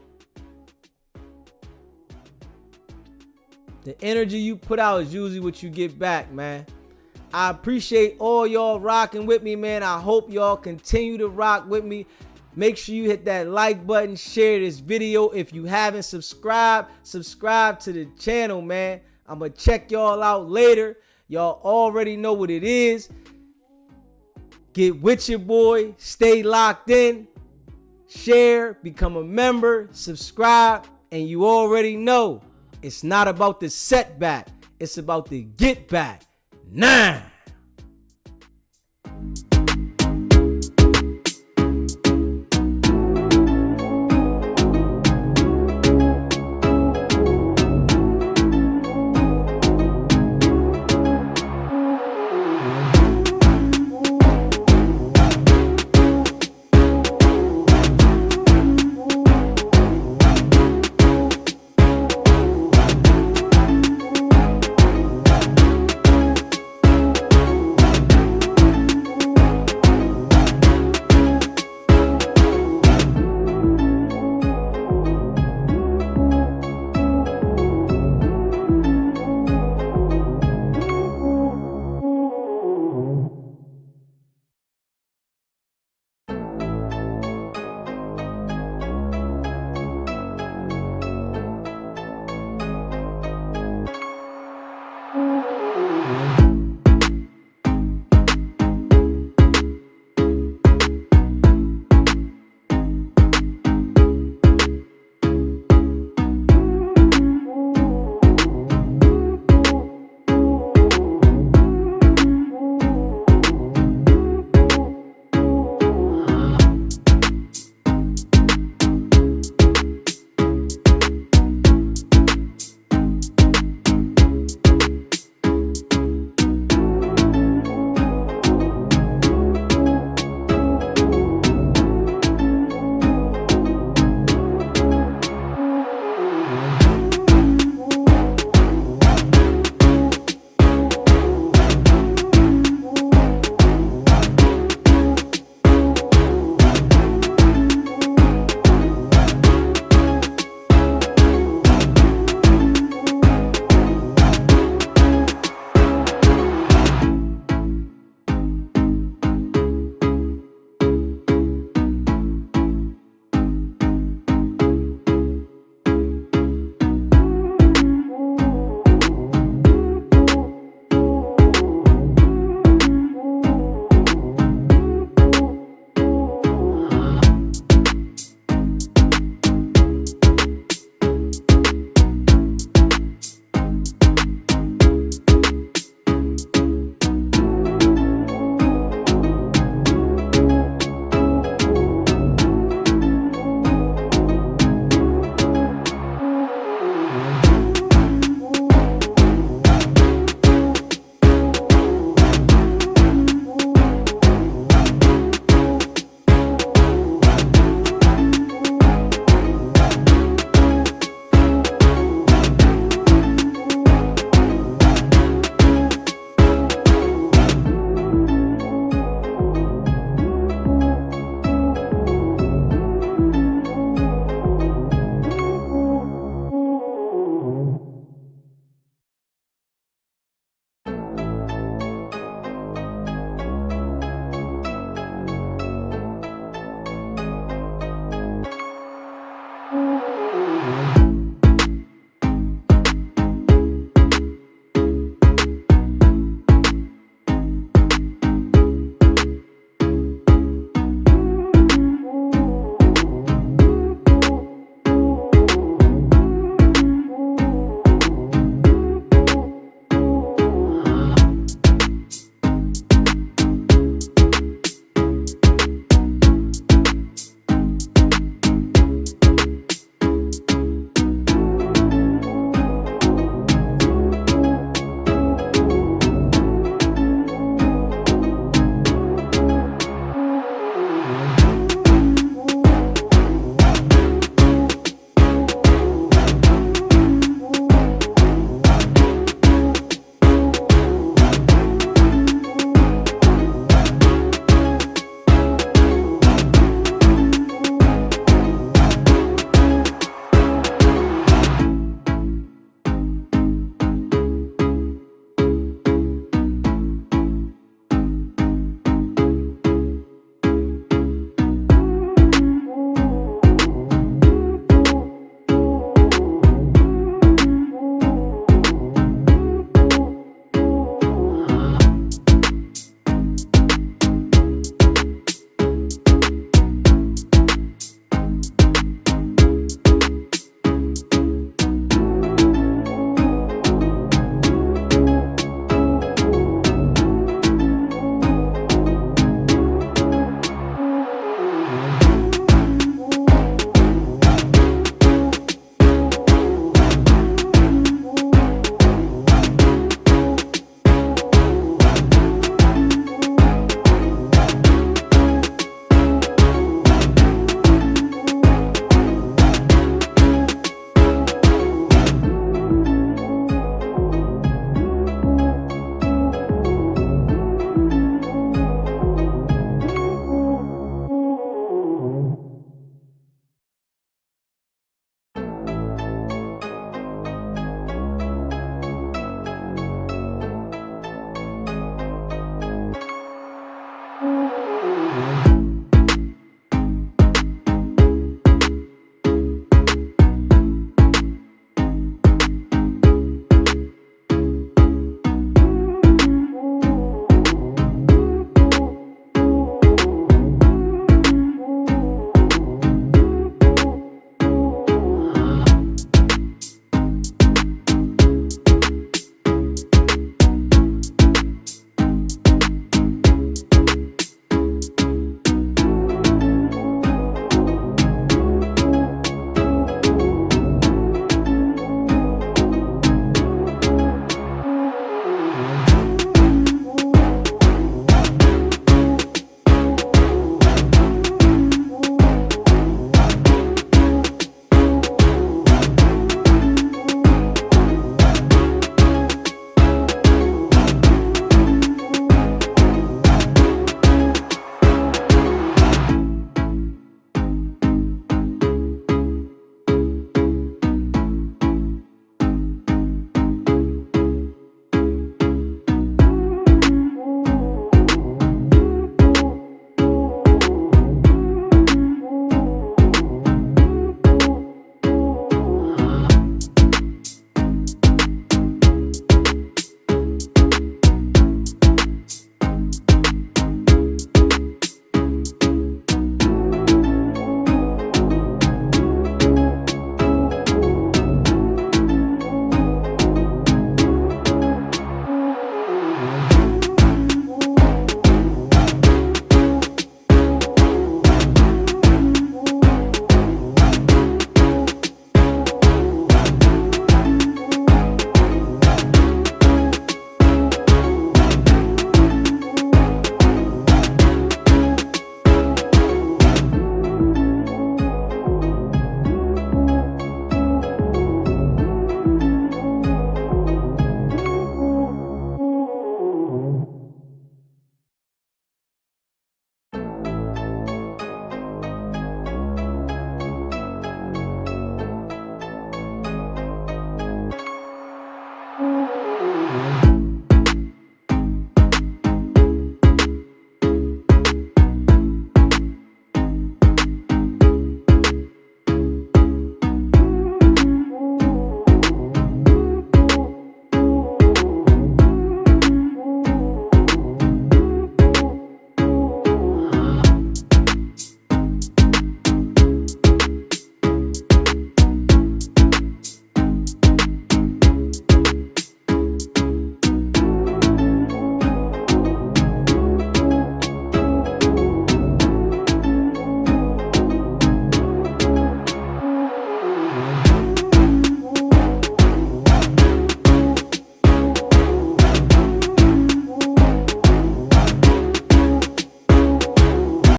The energy you put out is usually what you get back, man. I appreciate all y'all rocking with me, man. I hope y'all continue to rock with me. Make sure you hit that like button, share this video. If you haven't subscribed, subscribe to the channel, man. I'm going to check y'all out later. Y'all already know what it is. Get with your boy. Stay locked in. Share, become a member, subscribe, and you already know it's not about the setback. It's about the get back. Nah.